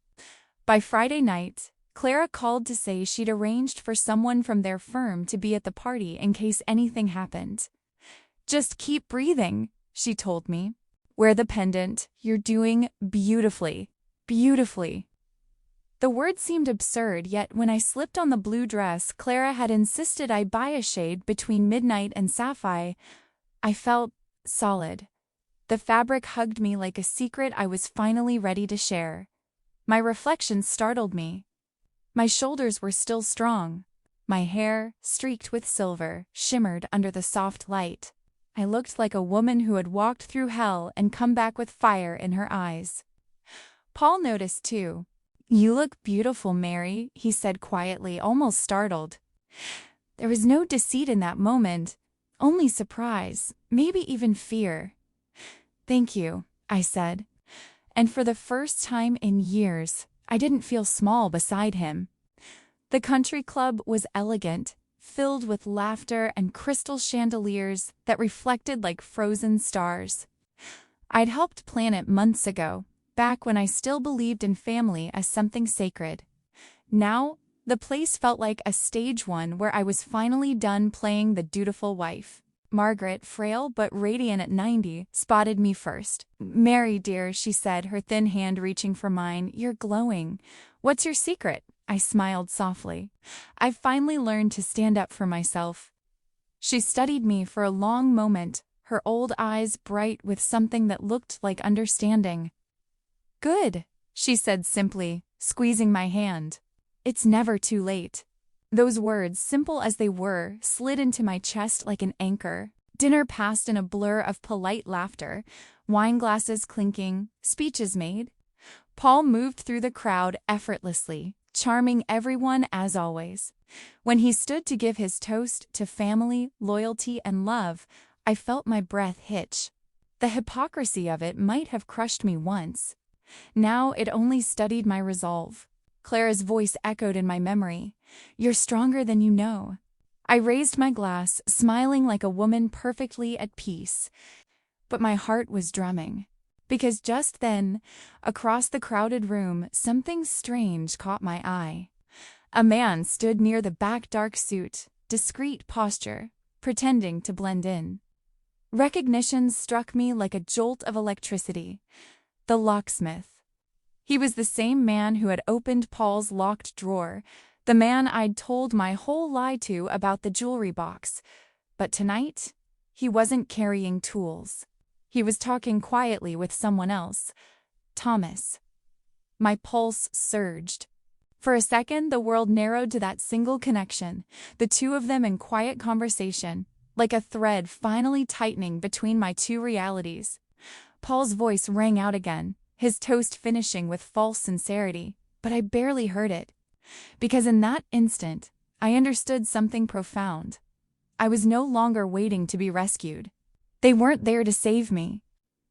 By Friday night, Clara called to say she'd arranged for someone from their firm to be at the party in case anything happened. "Just keep breathing," she told me. "Wear the pendant. You're doing beautifully. Beautifully." The word seemed absurd, yet when I slipped on the blue dress Clara had insisted I buy a shade between midnight and sapphire, I felt solid. The fabric hugged me like a secret I was finally ready to share. My reflection startled me. My shoulders were still strong. My hair, streaked with silver, shimmered under the soft light. I looked like a woman who had walked through hell and come back with fire in her eyes. Paul noticed too. "You look beautiful, Mary," he said quietly, almost startled. There was no deceit in that moment, only surprise, maybe even fear. "Thank you," I said. And for the first time in years, I didn't feel small beside him. The country club was elegant, filled with laughter and crystal chandeliers that reflected like frozen stars. I'd helped plan it months ago, back when I still believed in family as something sacred. Now, the place felt like a stage one where I was finally done playing the dutiful wife. Margaret, frail but radiant at 90, spotted me first. "Mary, dear," she said, her thin hand reaching for mine, "you're glowing. What's your secret?" I smiled softly. "I've finally learned to stand up for myself." She studied me for a long moment, her old eyes bright with something that looked like understanding. "Good," she said simply, squeezing my hand. "It's never too late." Those words, simple as they were, slid into my chest like an anchor. Dinner passed in a blur of polite laughter, wine glasses clinking, speeches made. Paul moved through the crowd effortlessly, charming everyone as always. When he stood to give his toast to family, loyalty, and love, I felt my breath hitch. The hypocrisy of it might have crushed me once. Now it only studied my resolve. Clara's voice echoed in my memory. "You're stronger than you know." I raised my glass, smiling like a woman perfectly at peace. But my heart was drumming. Because just then, across the crowded room, something strange caught my eye. A man stood near the back dark suit, discreet posture, pretending to blend in. Recognition struck me like a jolt of electricity. The locksmith. He was the same man who had opened Paul's locked drawer, the man I'd told my whole lie to about the jewelry box. But tonight, he wasn't carrying tools. He was talking quietly with someone else. Thomas. My pulse surged. For a second, the world narrowed to that single connection, the two of them in quiet conversation, like a thread finally tightening between my two realities. Paul's voice rang out again, his toast finishing with false sincerity, but I barely heard it. Because in that instant, I understood something profound. I was no longer waiting to be rescued. They weren't there to save me.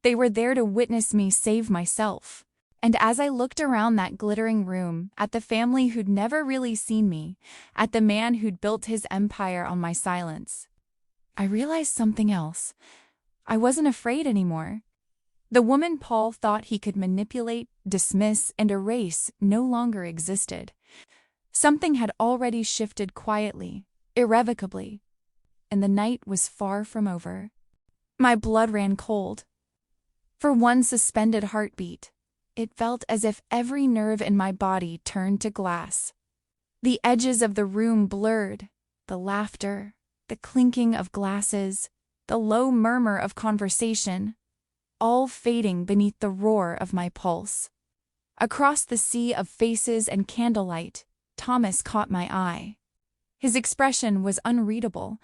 They were there to witness me save myself. And as I looked around that glittering room, at the family who'd never really seen me, at the man who'd built his empire on my silence, I realized something else. I wasn't afraid anymore. The woman Paul thought he could manipulate, dismiss, and erase no longer existed. Something had already shifted quietly, irrevocably, and the night was far from over. My blood ran cold. For one suspended heartbeat, it felt as if every nerve in my body turned to glass. The edges of the room blurred, the laughter, the clinking of glasses, the low murmur of conversation, all fading beneath the roar of my pulse. Across the sea of faces and candlelight, Thomas caught my eye. His expression was unreadable,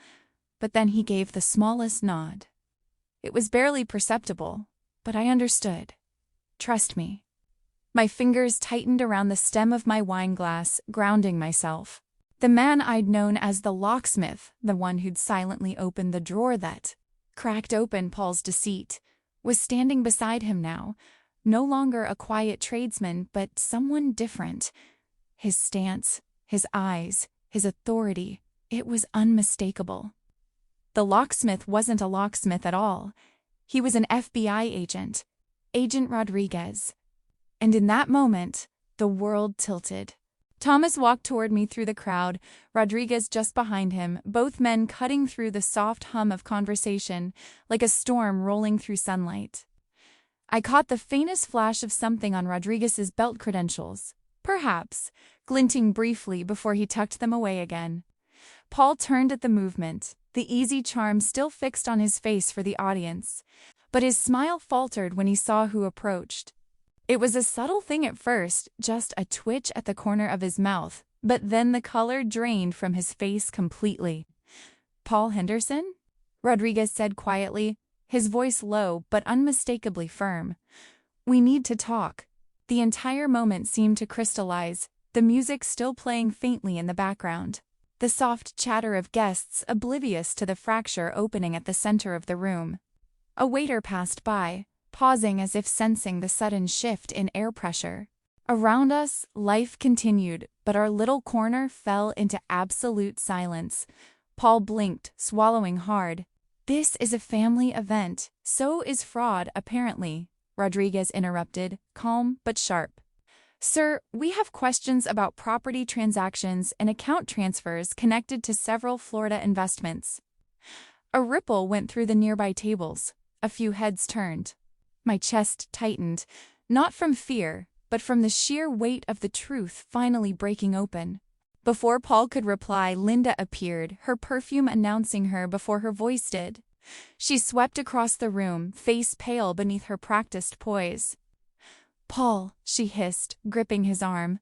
but then he gave the smallest nod. It was barely perceptible, but I understood. "Trust me." My fingers tightened around the stem of my wine glass, grounding myself. The man I'd known as the locksmith, the one who'd silently opened the drawer that cracked open Paul's deceit, was standing beside him now, no longer a quiet tradesman, but someone different. His stance, his eyes, his authority, it was unmistakable. The locksmith wasn't a locksmith at all. He was an FBI agent, Agent Rodriguez. And in that moment, the world tilted. Thomas walked toward me through the crowd, Rodriguez just behind him, both men cutting through the soft hum of conversation like a storm rolling through sunlight. I caught the faintest flash of something on Rodriguez's belt credentials, perhaps, glinting briefly before he tucked them away again. Paul turned at the movement, the easy charm still fixed on his face for the audience, but his smile faltered when he saw who approached. It was a subtle thing at first, just a twitch at the corner of his mouth, but then the color drained from his face completely. "Paul Henderson?" Rodriguez said quietly, his voice low but unmistakably firm. "We need to talk." The entire moment seemed to crystallize, the music still playing faintly in the background. The soft chatter of guests oblivious to the fracture opening at the center of the room. A waiter passed by, pausing as if sensing the sudden shift in air pressure. Around us, life continued, but our little corner fell into absolute silence. Paul blinked, swallowing hard. "This is a family event. So is fraud, apparently," Rodriguez interrupted, calm but sharp. "Sir, we have questions about property transactions and account transfers connected to several Florida investments." A ripple went through the nearby tables. A few heads turned. My chest tightened, not from fear, but from the sheer weight of the truth finally breaking open. Before Paul could reply, Linda appeared, her perfume announcing her before her voice did. She swept across the room, face pale beneath her practiced poise. "Paul," she hissed, gripping his arm.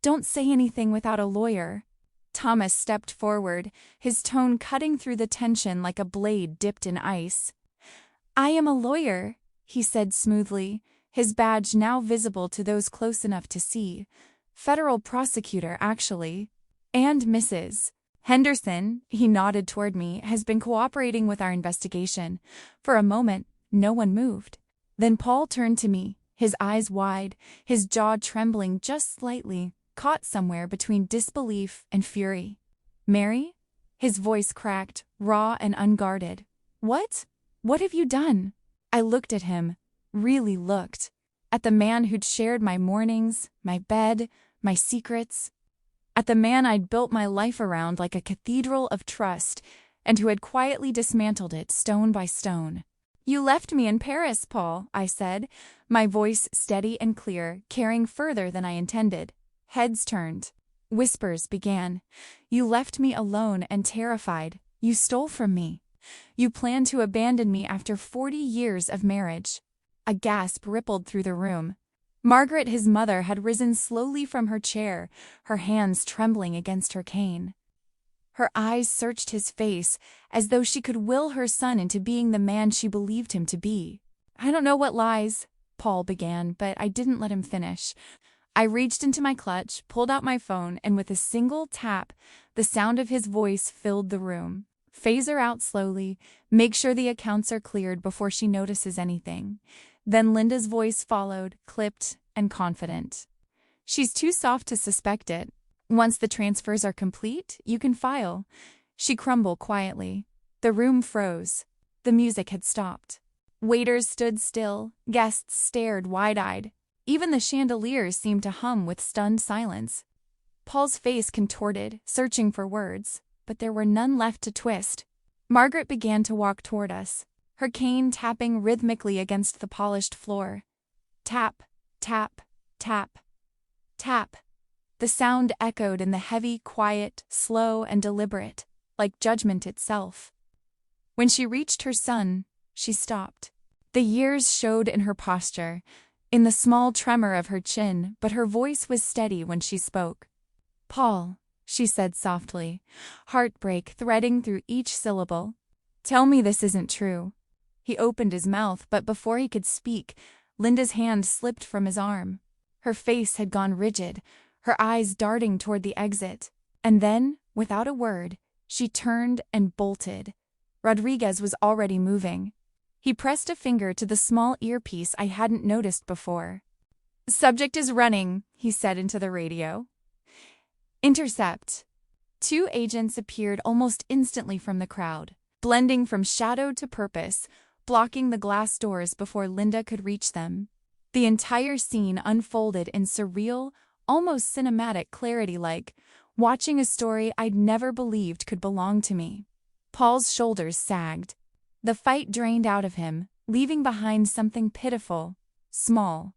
"Don't say anything without a lawyer." Thomas stepped forward, his tone cutting through the tension like a blade dipped in ice. "I am a lawyer," he said smoothly, his badge now visible to those close enough to see. "Federal prosecutor, actually. And Mrs. Henderson," he nodded toward me, "has been cooperating with our investigation." For a moment, no one moved. Then Paul turned to me, his eyes wide, his jaw trembling just slightly, caught somewhere between disbelief and fury. "Mary?" His voice cracked, raw and unguarded. "What? What have you done?" I looked at him, really looked. At the man who'd shared my mornings, my bed, my secrets. At the man I'd built my life around like a cathedral of trust, and who had quietly dismantled it stone by stone. "You left me in Paris, Paul," I said, my voice steady and clear, carrying further than I intended. Heads turned. Whispers began. "You left me alone and terrified. You stole from me. You planned to abandon me after 40 years of marriage." A gasp rippled through the room. Margaret, his mother, had risen slowly from her chair, her hands trembling against her cane. Her eyes searched his face, as though she could will her son into being the man she believed him to be. "I don't know what lies," Paul began, but I didn't let him finish. I reached into my clutch, pulled out my phone, and with a single tap, the sound of his voice filled the room. "Phase her out slowly. Make sure the accounts are cleared before she notices anything." Then Linda's voice followed, clipped and confident. "She's too soft to suspect it. Once the transfers are complete, you can file." She crumbled quietly. The room froze. The music had stopped. Waiters stood still, guests stared wide-eyed. Even the chandeliers seemed to hum with stunned silence. Paul's face contorted, searching for words, but there were none left to twist. Margaret began to walk toward us, her cane tapping rhythmically against the polished floor. Tap, tap, tap, tap. The sound echoed in the heavy, quiet, slow, and deliberate, like judgment itself. When she reached her son, she stopped. The years showed in her posture, in the small tremor of her chin, but her voice was steady when she spoke. "Paul," she said softly, heartbreak threading through each syllable. "Tell me this isn't true." He opened his mouth, but before he could speak, Linda's hand slipped from his arm. Her face had gone rigid, her eyes darting toward the exit. And then, without a word, she turned and bolted. Rodriguez was already moving. He pressed a finger to the small earpiece I hadn't noticed before. "Subject is running," he said into the radio. "Intercept." 2 agents appeared almost instantly from the crowd, blending from shadow to purpose, blocking the glass doors before Linda could reach them. The entire scene unfolded in surreal, almost cinematic clarity, like watching a story I'd never believed could belong to me. Paul's shoulders sagged. The fight drained out of him, leaving behind something pitiful, small.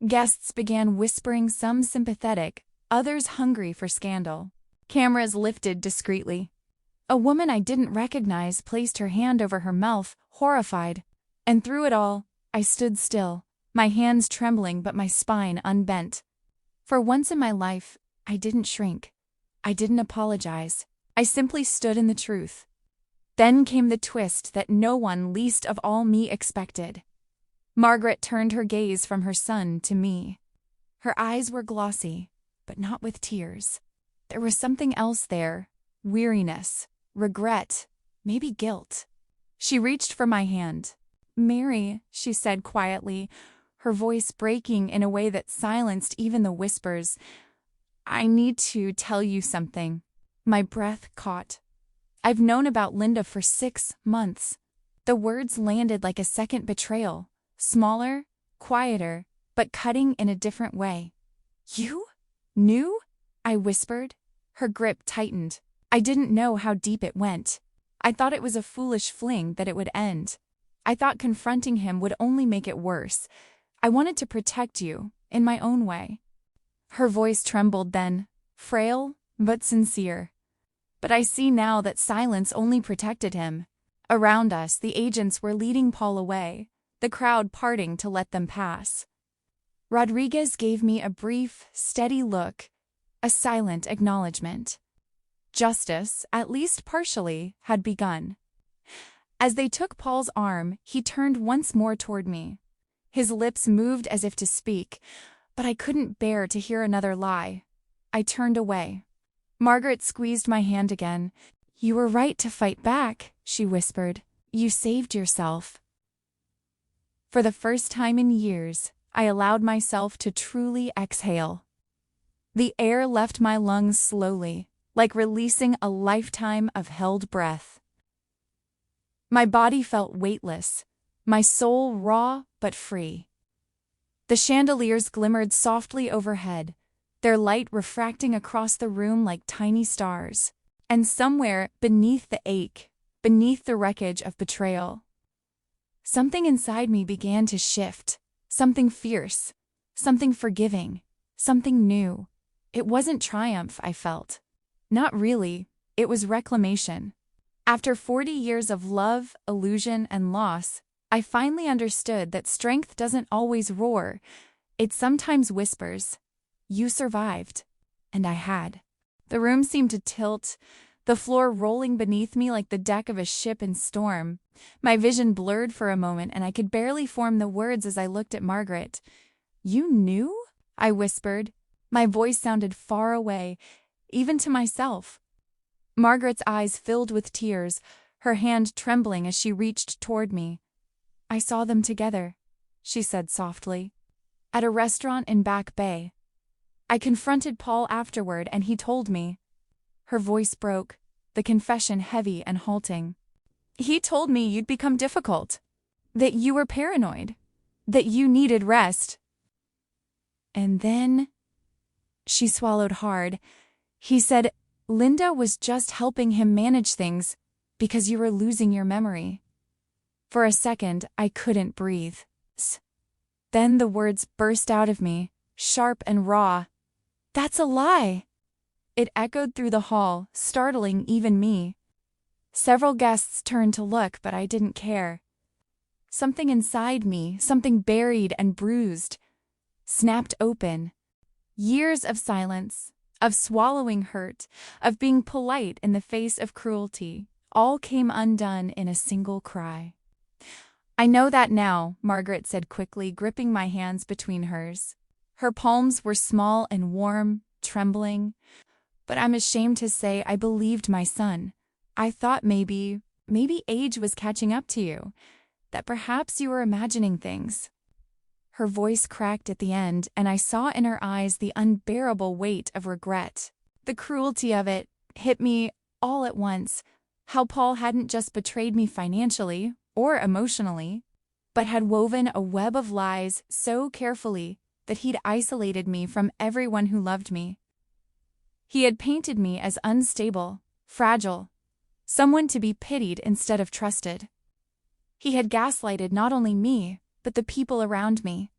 Guests began whispering, some sympathetic, others hungry for scandal. Cameras lifted discreetly. A woman I didn't recognize placed her hand over her mouth, horrified. And through it all, I stood still, my hands trembling but my spine unbent. For once in my life, I didn't shrink. I didn't apologize. I simply stood in the truth. Then came the twist that no one, least of all me, expected. Margaret turned her gaze from her son to me. Her eyes were glossy, but not with tears. There was something else there, weariness, regret, maybe guilt. She reached for my hand. "Mary," she said quietly, her voice breaking in a way that silenced even the whispers. "I need to tell you something." My breath caught. "I've known about Linda for 6 months." The words landed like a second betrayal, smaller, quieter, but cutting in a different way. "You knew?" I whispered. Her grip tightened. I didn't know how deep it went. I thought it was a foolish fling, that it would end. I thought confronting him would only make it worse. I wanted to protect you, in my own way. Her voice trembled then, frail but sincere. But I see now that silence only protected him. Around us, the agents were leading Paul away, the crowd parting to let them pass. Rodriguez gave me a brief, steady look, a silent acknowledgement. Justice, at least partially, had begun. As they took Paul's arm, he turned once more toward me. His lips moved as if to speak, but I couldn't bear to hear another lie. I turned away. Margaret squeezed my hand again. "You were right to fight back," she whispered. "You saved yourself." For the first time in years, I allowed myself to truly exhale. The air left my lungs slowly, like releasing a lifetime of held breath. My body felt weightless, my soul raw but free. The chandeliers glimmered softly overhead, their light refracting across the room like tiny stars. And somewhere beneath the ache, beneath the wreckage of betrayal, something inside me began to shift, something fierce, something forgiving, something new. It wasn't triumph, I felt. Not really, it was reclamation. After 40 years of love, illusion, and loss, I finally understood that strength doesn't always roar. It sometimes whispers. You survived. And I had. The room seemed to tilt, the floor rolling beneath me like the deck of a ship in storm. My vision blurred for a moment, and I could barely form the words as I looked at Margaret. "You knew?" I whispered. My voice sounded far away, even to myself. Margaret's eyes filled with tears, her hand trembling as she reached toward me. "I saw them together," she said softly, "at a restaurant in Back Bay. I confronted Paul afterward, and he told me." Her voice broke, the confession heavy and halting. "He told me you'd become difficult, that you were paranoid, that you needed rest. And then," she swallowed hard, "he said Linda was just helping him manage things because you were losing your memory." For a second, I couldn't breathe. Then the words burst out of me, sharp and raw. "That's a lie!" It echoed through the hall, startling even me. Several guests turned to look, but I didn't care. Something inside me, something buried and bruised, snapped open. Years of silence, of swallowing hurt, of being polite in the face of cruelty, all came undone in a single cry. "I know that now," Margaret said quickly, gripping my hands between hers. Her palms were small and warm, trembling. "But I'm ashamed to say I believed my son. I thought maybe age was catching up to you, that perhaps you were imagining things." Her voice cracked at the end, and I saw in her eyes the unbearable weight of regret. The cruelty of it hit me all at once. How Paul hadn't just betrayed me financially or emotionally, but had woven a web of lies so carefully that he'd isolated me from everyone who loved me. He had painted me as unstable, fragile, someone to be pitied instead of trusted. He had gaslighted not only me, but the people around me,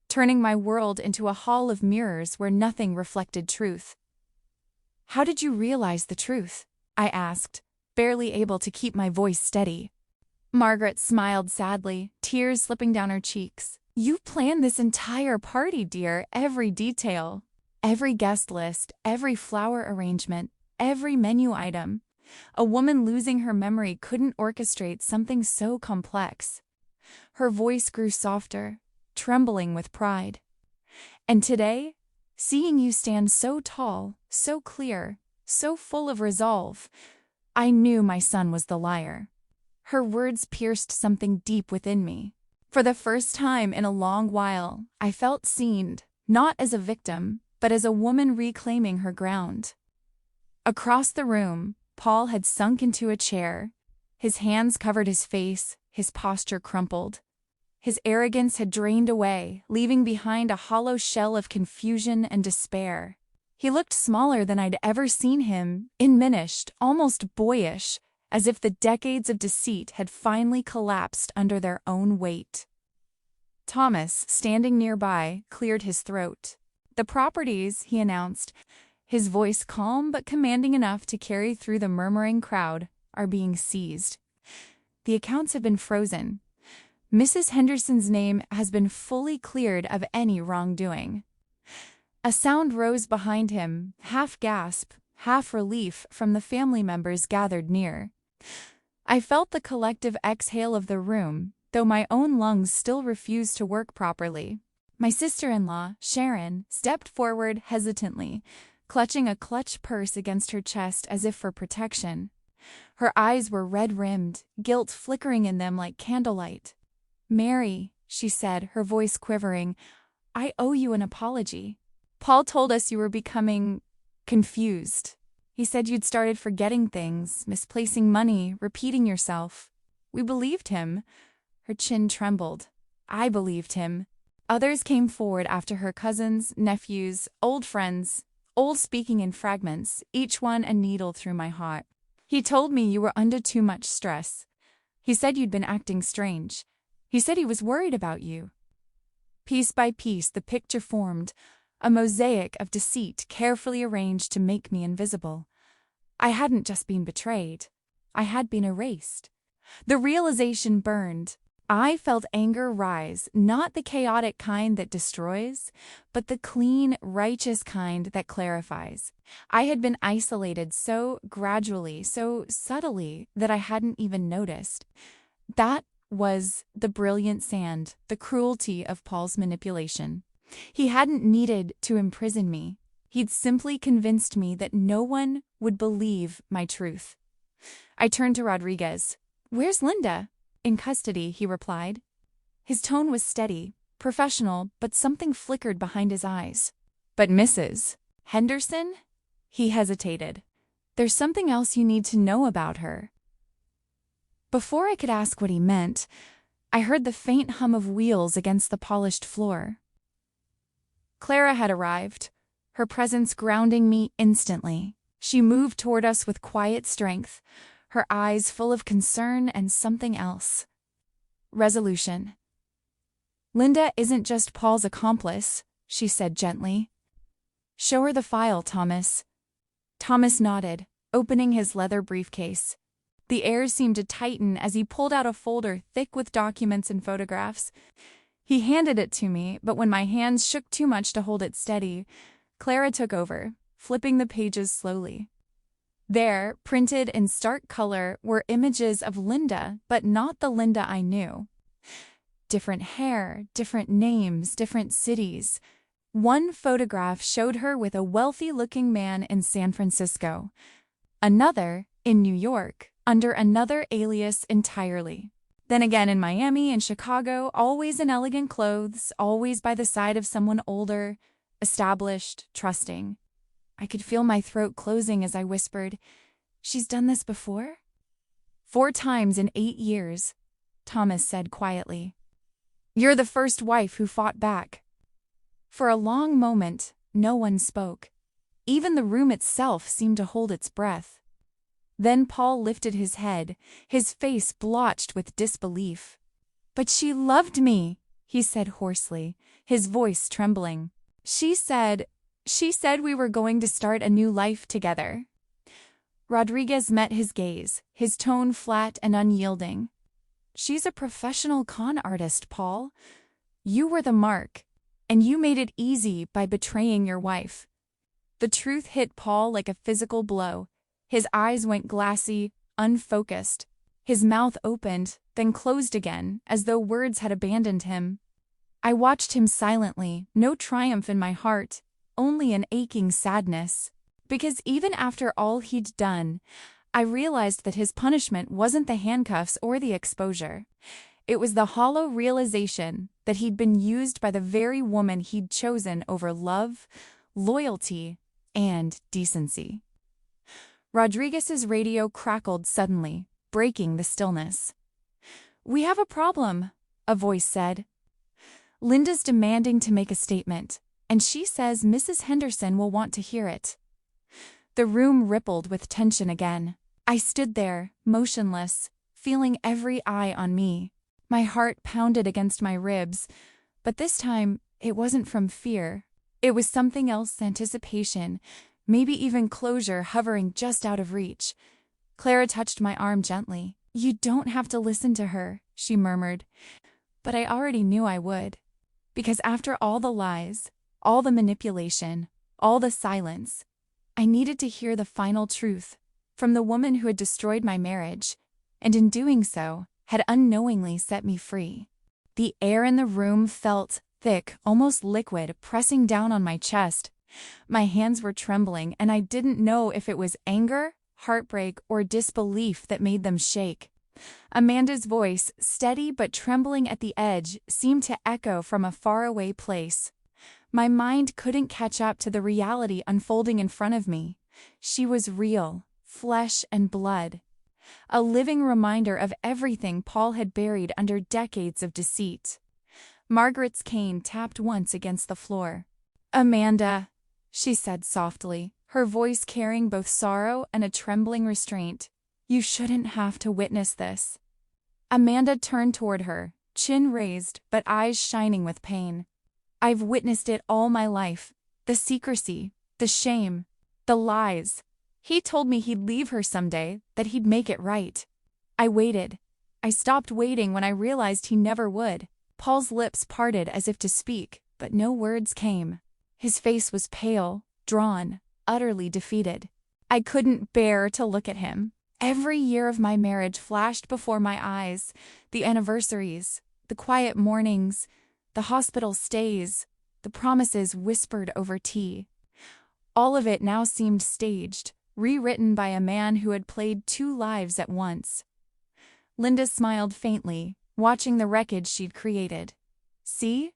turning my world into a hall of mirrors where nothing reflected truth. "How did you realize the truth?" I asked, barely able to keep my voice steady. Margaret smiled sadly, tears slipping down her cheeks. "You planned this entire party, dear, every detail. Every guest list, every flower arrangement, every menu item. A woman losing her memory couldn't orchestrate something so complex." Her voice grew softer, trembling with pride. "And today, Seeing you stand so tall, so clear, so full of resolve, I knew my son was the liar." Her words pierced something deep within me. For the first time in a long while, I felt seen, not as a victim, but as a woman reclaiming her ground. Across the room, Paul had sunk into a chair. His hands covered his face, his posture crumpled. His arrogance had drained away, leaving behind a hollow shell of confusion and despair. He looked smaller than I'd ever seen him, diminished, almost boyish, as if the decades of deceit had finally collapsed under their own weight. Thomas, standing nearby, cleared his throat. "The properties," he announced, his voice calm but commanding enough to carry through the murmuring crowd, "are being seized. The accounts have been frozen. Mrs. Henderson's name has been fully cleared of any wrongdoing." A sound rose behind him, half gasp, half relief from the family members gathered near. I felt the collective exhale of the room, though my own lungs still refused to work properly. My sister-in-law, Sharon, stepped forward hesitantly, clutching a clutch purse against her chest as if for protection. Her eyes were red-rimmed, guilt flickering in them like candlelight. "Mary," she said, her voice quivering, "I owe you an apology. Paul told us you were becoming confused. He said you'd started forgetting things, misplacing money, repeating yourself. We believed him." Her chin trembled. I believed him. Others came forward after her, cousins, nephews, old friends, all speaking in fragments, each one a needle through my heart. "He told me you were under too much stress. He said you'd been acting strange. He said he was worried about you." Piece by piece the picture formed, a mosaic of deceit carefully arranged to make me invisible. I hadn't just been betrayed. I had been erased. The realization burned. I felt anger rise, not the chaotic kind that destroys, but the clean, righteous kind that clarifies. I had been isolated so gradually, so subtly, that I hadn't even noticed. That was the brilliant sand, the cruelty of Paul's manipulation. He hadn't needed to imprison me. He'd simply convinced me that no one would believe my truth. I turned to Rodriguez. "Where's Linda?" "In custody," he replied. His tone was steady, professional, but something flickered behind his eyes. "But Mrs. Henderson?" He hesitated. "There's something else you need to know about her." Before I could ask what he meant, I heard the faint hum of wheels against the polished floor. Clara had arrived, her presence grounding me instantly. She moved toward us with quiet strength, her eyes full of concern and something else. Resolution. "Linda isn't just Paul's accomplice," she said gently. "Show her the file, Thomas." Thomas nodded, opening his leather briefcase. The air seemed to tighten as he pulled out a folder thick with documents and photographs. He handed it to me, but when my hands shook too much to hold it steady, Clara took over, flipping the pages slowly. There, printed in stark color, were images of Linda, but not the Linda I knew. Different hair, different names, different cities. One photograph showed her with a wealthy-looking man in San Francisco. Another, in New York, under another alias entirely. Then again in Miami and Chicago, always in elegant clothes, always by the side of someone older, established, trusting. I could feel my throat closing as I whispered, "She's done this before?" "4 times in 8 years, Thomas said quietly. "You're the first wife who fought back." For a long moment, no one spoke. Even the room itself seemed to hold its breath. Then Paul lifted his head, his face blotched with disbelief. "But she loved me," he said hoarsely, his voice trembling. She said we were going to start a new life together." Rodriguez met his gaze, his tone flat and unyielding. "She's a professional con artist, Paul. You were the mark, and you made it easy by betraying your wife." The truth hit Paul like a physical blow. His eyes went glassy, unfocused. His mouth opened, then closed again, as though words had abandoned him. I watched him silently, no triumph in my heart, only an aching sadness. Because even after all he'd done, I realized that his punishment wasn't the handcuffs or the exposure. It was the hollow realization that he'd been used by the very woman he'd chosen over love, loyalty, and decency. Rodriguez's radio crackled suddenly, breaking the stillness. "We have a problem," a voice said. "Linda's demanding to make a statement, and she says Mrs. Henderson will want to hear it." The room rippled with tension again. I stood there, motionless, feeling every eye on me. My heart pounded against my ribs, but this time it wasn't from fear. It was something else, anticipation, maybe even closure hovering just out of reach. Clara touched my arm gently. "You don't have to listen to her," she murmured. But I already knew I would. Because after all the lies, all the manipulation, all the silence, I needed to hear the final truth from the woman who had destroyed my marriage, and in doing so, had unknowingly set me free. The air in the room felt thick, almost liquid, pressing down on my chest. My hands were trembling, and I didn't know if it was anger, heartbreak, or disbelief that made them shake. Amanda's voice, steady but trembling at the edge, seemed to echo from a faraway place. My mind couldn't catch up to the reality unfolding in front of me. She was real, flesh and blood. A living reminder of everything Paul had buried under decades of deceit. Margaret's cane tapped once against the floor. "Amanda," she said softly, her voice carrying both sorrow and a trembling restraint. "You shouldn't have to witness this." Amanda turned toward her, chin raised but eyes shining with pain. "I've witnessed it all my life. The secrecy, the shame, the lies. He told me he'd leave her someday, that he'd make it right. I waited. I stopped waiting when I realized he never would." Paul's lips parted as if to speak, but no words came. His face was pale, drawn, utterly defeated. I couldn't bear to look at him. Every year of my marriage flashed before my eyes, the anniversaries, the quiet mornings, the hospital stays, the promises whispered over tea. All of it now seemed staged, rewritten by a man who had played two lives at once. Linda smiled faintly, watching the wreckage she'd created. "See?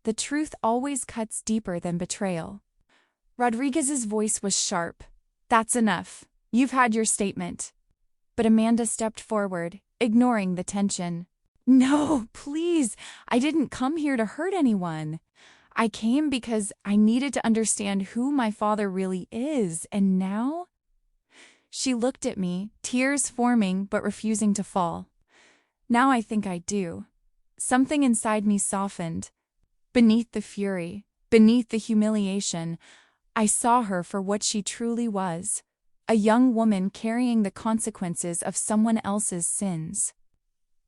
The truth always cuts deeper than betrayal." Rodriguez's voice was sharp. "That's enough. You've had your statement." But Amanda stepped forward, ignoring the tension. "No, please. I didn't come here to hurt anyone. I came because I needed to understand who my father really is, and now?" She looked at me, tears forming but refusing to fall. "Now I think I do." Something inside me softened. Beneath the fury, beneath the humiliation, I saw her for what she truly was, a young woman carrying the consequences of someone else's sins.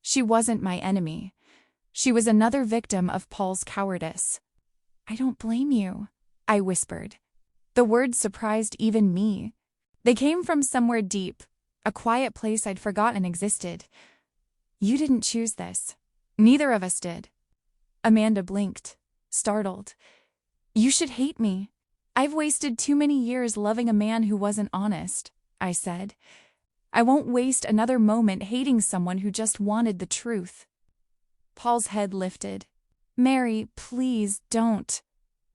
She wasn't my enemy. She was another victim of Paul's cowardice. "I don't blame you," I whispered. The words surprised even me. They came from somewhere deep, a quiet place I'd forgotten existed. "You didn't choose this. Neither of us did." Amanda blinked, startled. "You should hate me. I've wasted too many years loving a man who wasn't honest," I said. "I won't waste another moment hating someone who just wanted the truth." Paul's head lifted. "Mary, please don't."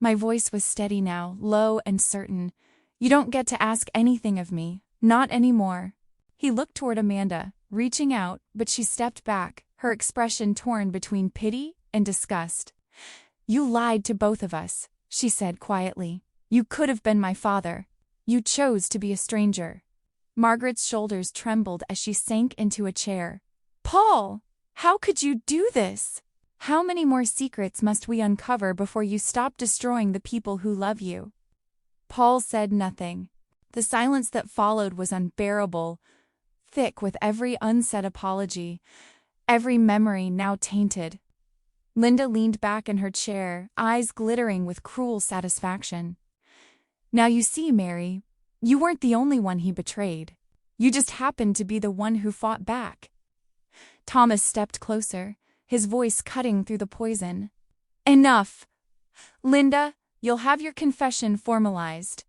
My voice was steady now, low and certain. "You don't get to ask anything of me. Not anymore." He looked toward Amanda, reaching out, but she stepped back, her expression torn between pity and disgust. "You lied to both of us," she said quietly. "You could have been my father. You chose to be a stranger." Margaret's shoulders trembled as she sank into a chair. "Paul, how could you do this? How many more secrets must we uncover before you stop destroying the people who love you?" Paul said nothing. The silence that followed was unbearable, thick with every unsaid apology, every memory now tainted. Linda leaned back in her chair, eyes glittering with cruel satisfaction. "Now you see, Mary, you weren't the only one he betrayed. You just happened to be the one who fought back." Thomas stepped closer, his voice cutting through the poison. "Enough! Linda, You'll have your confession formalized.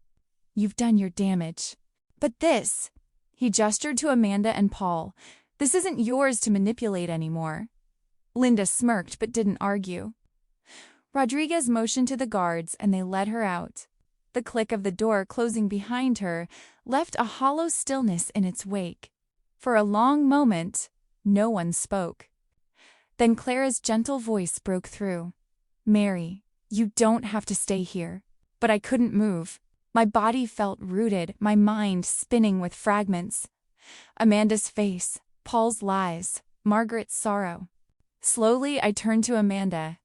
You've done your damage. But this, he gestured to Amanda and Paul, this isn't yours to manipulate anymore. Linda smirked but didn't argue. Rodriguez motioned to the guards and they led her out. The click of the door closing behind her left a hollow stillness in its wake. For a long moment, no one spoke. Then Clara's gentle voice broke through. Mary, you don't have to stay here. But I couldn't move. My body felt rooted, my mind spinning with fragments. Amanda's face, Paul's lies, Margaret's sorrow. Slowly, I turned to Amanda.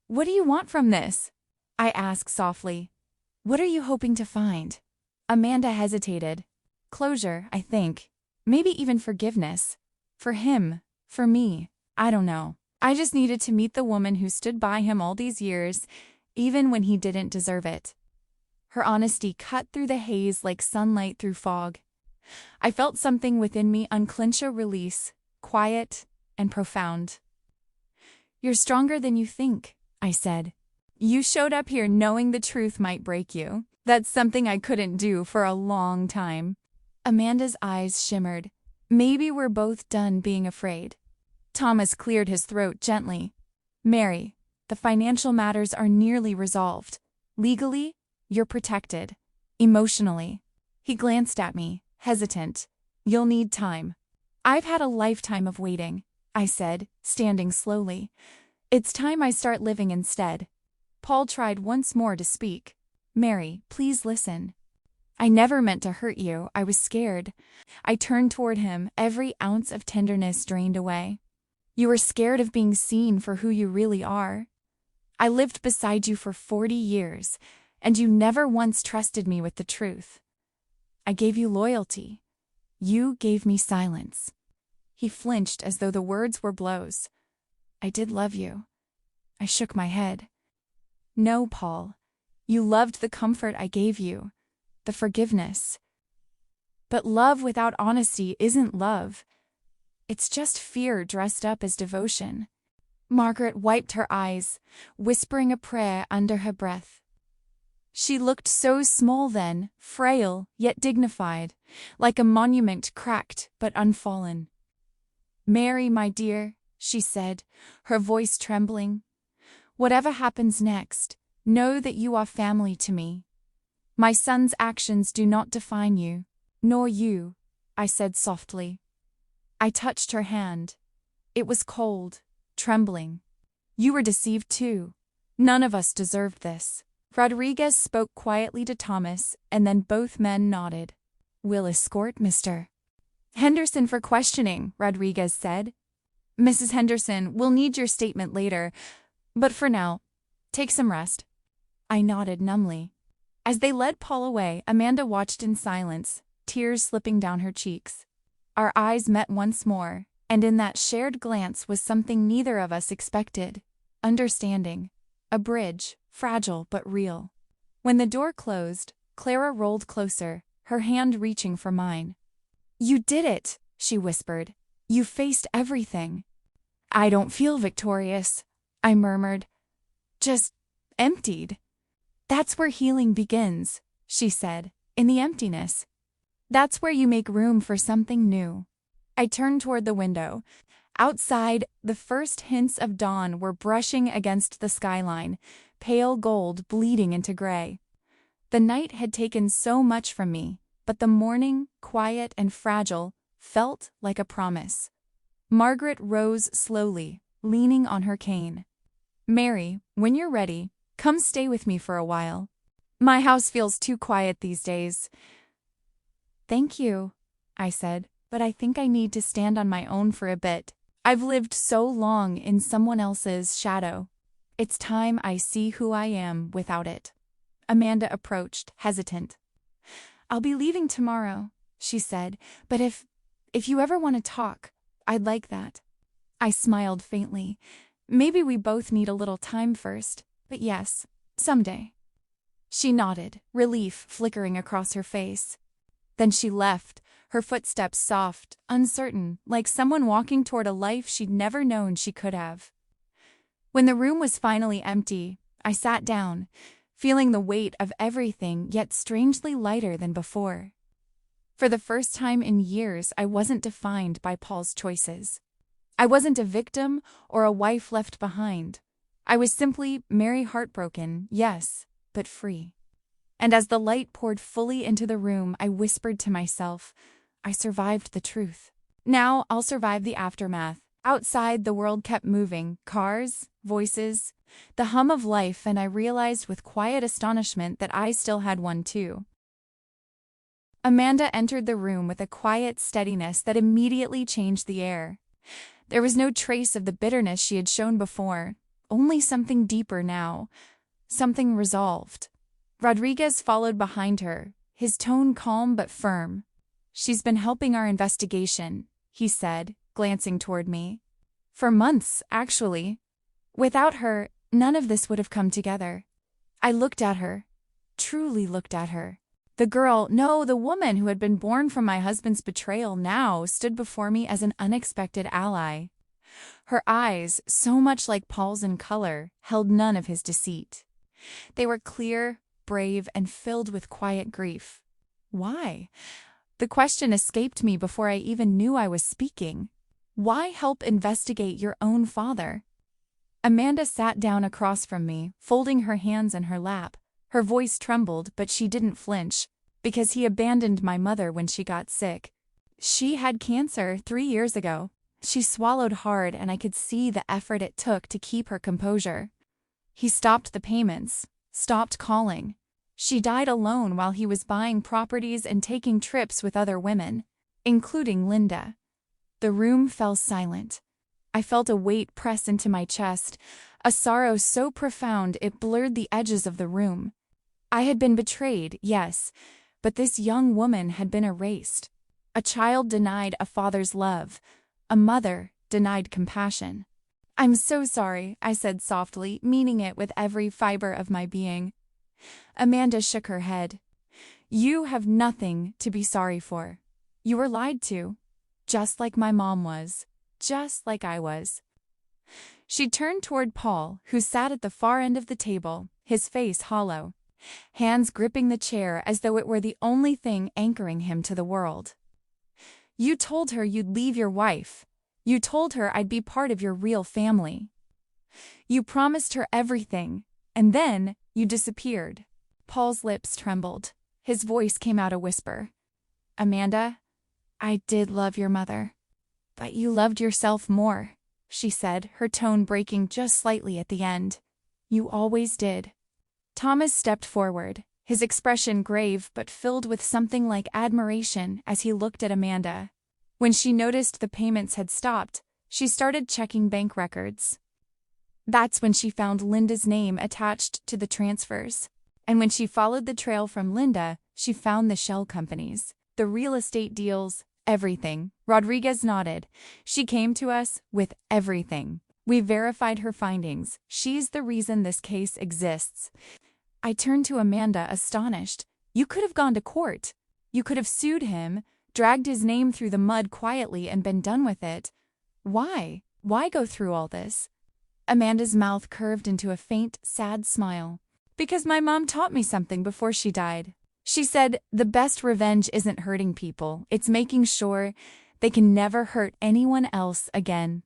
What do you want from this? I asked softly. What are you hoping to find? Amanda hesitated. Closure, I think. Maybe even forgiveness. For him, for me, I don't know. I just needed to meet the woman who stood by him all these years, even when he didn't deserve it. Her honesty cut through the haze like sunlight through fog. I felt something within me unclench a release, quiet and profound. You're stronger than you think, I said. You showed up here knowing the truth might break you. That's something I couldn't do for a long time. Amanda's eyes shimmered. Maybe we're both done being afraid. Thomas cleared his throat gently. Mary, the financial matters are nearly resolved. Legally, you're protected. Emotionally. He glanced at me, hesitant. You'll need time. I've had a lifetime of waiting, I said, standing slowly. It's time I start living instead. Paul tried once more to speak. Mary, please listen. I never meant to hurt you. I was scared. I turned toward him, every ounce of tenderness drained away. You were scared of being seen for who you really are. I lived beside you for 40 years, and you never once trusted me with the truth. I gave you loyalty. You gave me silence. He flinched as though the words were blows. I did love you. I shook my head. No, Paul. You loved the comfort I gave you, the forgiveness. But love without honesty isn't love. It's just fear dressed up as devotion. Margaret wiped her eyes, whispering a prayer under her breath. She looked so small then, frail yet dignified, like a monument cracked but unfallen. Mary, my dear, she said, her voice trembling, whatever happens next, know that you are family to me. My son's actions do not define you, nor you, I said softly. I touched her hand. It was cold, trembling. You were deceived too. None of us deserved this. Rodriguez spoke quietly to Thomas, and then both men nodded. We'll escort Mr. Henderson for questioning, Rodriguez said. Mrs. Henderson, we'll need your statement later, but for now, take some rest. I nodded numbly. As they led Paul away, Amanda watched in silence, tears slipping down her cheeks. Our eyes met once more, and in that shared glance was something neither of us expected. Understanding. A bridge, fragile but real. When the door closed, Clara rolled closer, her hand reaching for mine. You did it, she whispered. You faced everything. I don't feel victorious, I murmured. Just emptied. That's where healing begins, she said, in the emptiness. That's where you make room for something new. I turned toward the window. Outside, the first hints of dawn were brushing against the skyline, pale gold bleeding into gray. The night had taken so much from me, but the morning, quiet and fragile, felt like a promise. Margaret rose slowly, leaning on her cane. Mary, when you're ready, come stay with me for a while. My house feels too quiet these days. Thank you, I said, but I think I need to stand on my own for a bit. I've lived so long in someone else's shadow. It's time I see who I am without it. Amanda approached, hesitant. I'll be leaving tomorrow, she said, but if you ever want to talk, I'd like that. I smiled faintly. Maybe we both need a little time first, but yes, someday. She nodded, relief flickering across her face. Then she left, her footsteps soft, uncertain, like someone walking toward a life she'd never known she could have. When the room was finally empty, I sat down, feeling the weight of everything yet strangely lighter than before. For the first time in years, I wasn't defined by Paul's choices. I wasn't a victim or a wife left behind. I was simply Mary, heartbroken, yes, but free. And as the light poured fully into the room, I whispered to myself, I survived the truth. Now I'll survive the aftermath. Outside, the world kept moving, cars, voices, the hum of life, and I realized with quiet astonishment that I still had one too. Amanda entered the room with a quiet steadiness that immediately changed the air. There was no trace of the bitterness she had shown before, only something deeper now, something resolved. Rodriguez followed behind her, his tone calm but firm. She's been helping our investigation, he said, glancing toward me. For months, actually. Without her, none of this would have come together. I looked at her, truly looked at her. The girl, no, the woman who had been born from my husband's betrayal now stood before me as an unexpected ally. Her eyes, so much like Paul's in color, held none of his deceit. They were clear, brave, and filled with quiet grief. Why? The question escaped me before I even knew I was speaking. Why help investigate your own father? Amanda sat down across from me, folding her hands in her lap. Her voice trembled, but she didn't flinch, because he abandoned my mother when she got sick. She had cancer 3 years ago. She swallowed hard, and I could see the effort it took to keep her composure. He stopped the payments, stopped calling. She died alone while he was buying properties and taking trips with other women, including Linda. The room fell silent. I felt a weight press into my chest, a sorrow so profound it blurred the edges of the room. I had been betrayed, yes, but this young woman had been erased. A child denied a father's love. A mother denied compassion. I'm so sorry, I said softly, meaning it with every fiber of my being. Amanda shook her head. You have nothing to be sorry for. You were lied to, just like my mom was, just like I was. She turned toward Paul, who sat at the far end of the table, his face hollow, hands gripping the chair as though it were the only thing anchoring him to the world. You told her you'd leave your wife. You told her I'd be part of your real family. You promised her everything, and then you disappeared. Paul's lips trembled. His voice came out a whisper. Amanda, I did love your mother, but you loved yourself more, she said, her tone breaking just slightly at the end. You always did. Thomas stepped forward, his expression grave but filled with something like admiration as he looked at Amanda. When she noticed the payments had stopped, she started checking bank records. That's when she found Linda's name attached to the transfers. And when she followed the trail from Linda, she found the shell companies, the real estate deals, everything. Rodriguez nodded. She came to us with everything. We verified her findings. She's the reason this case exists. I turned to Amanda, astonished. You could have gone to court. You could have sued him, dragged his name through the mud quietly and been done with it. Why? Why go through all this? Amanda's mouth curved into a faint, sad smile. Because my mom taught me something before she died. She said, the best revenge isn't hurting people, it's making sure they can never hurt anyone else again.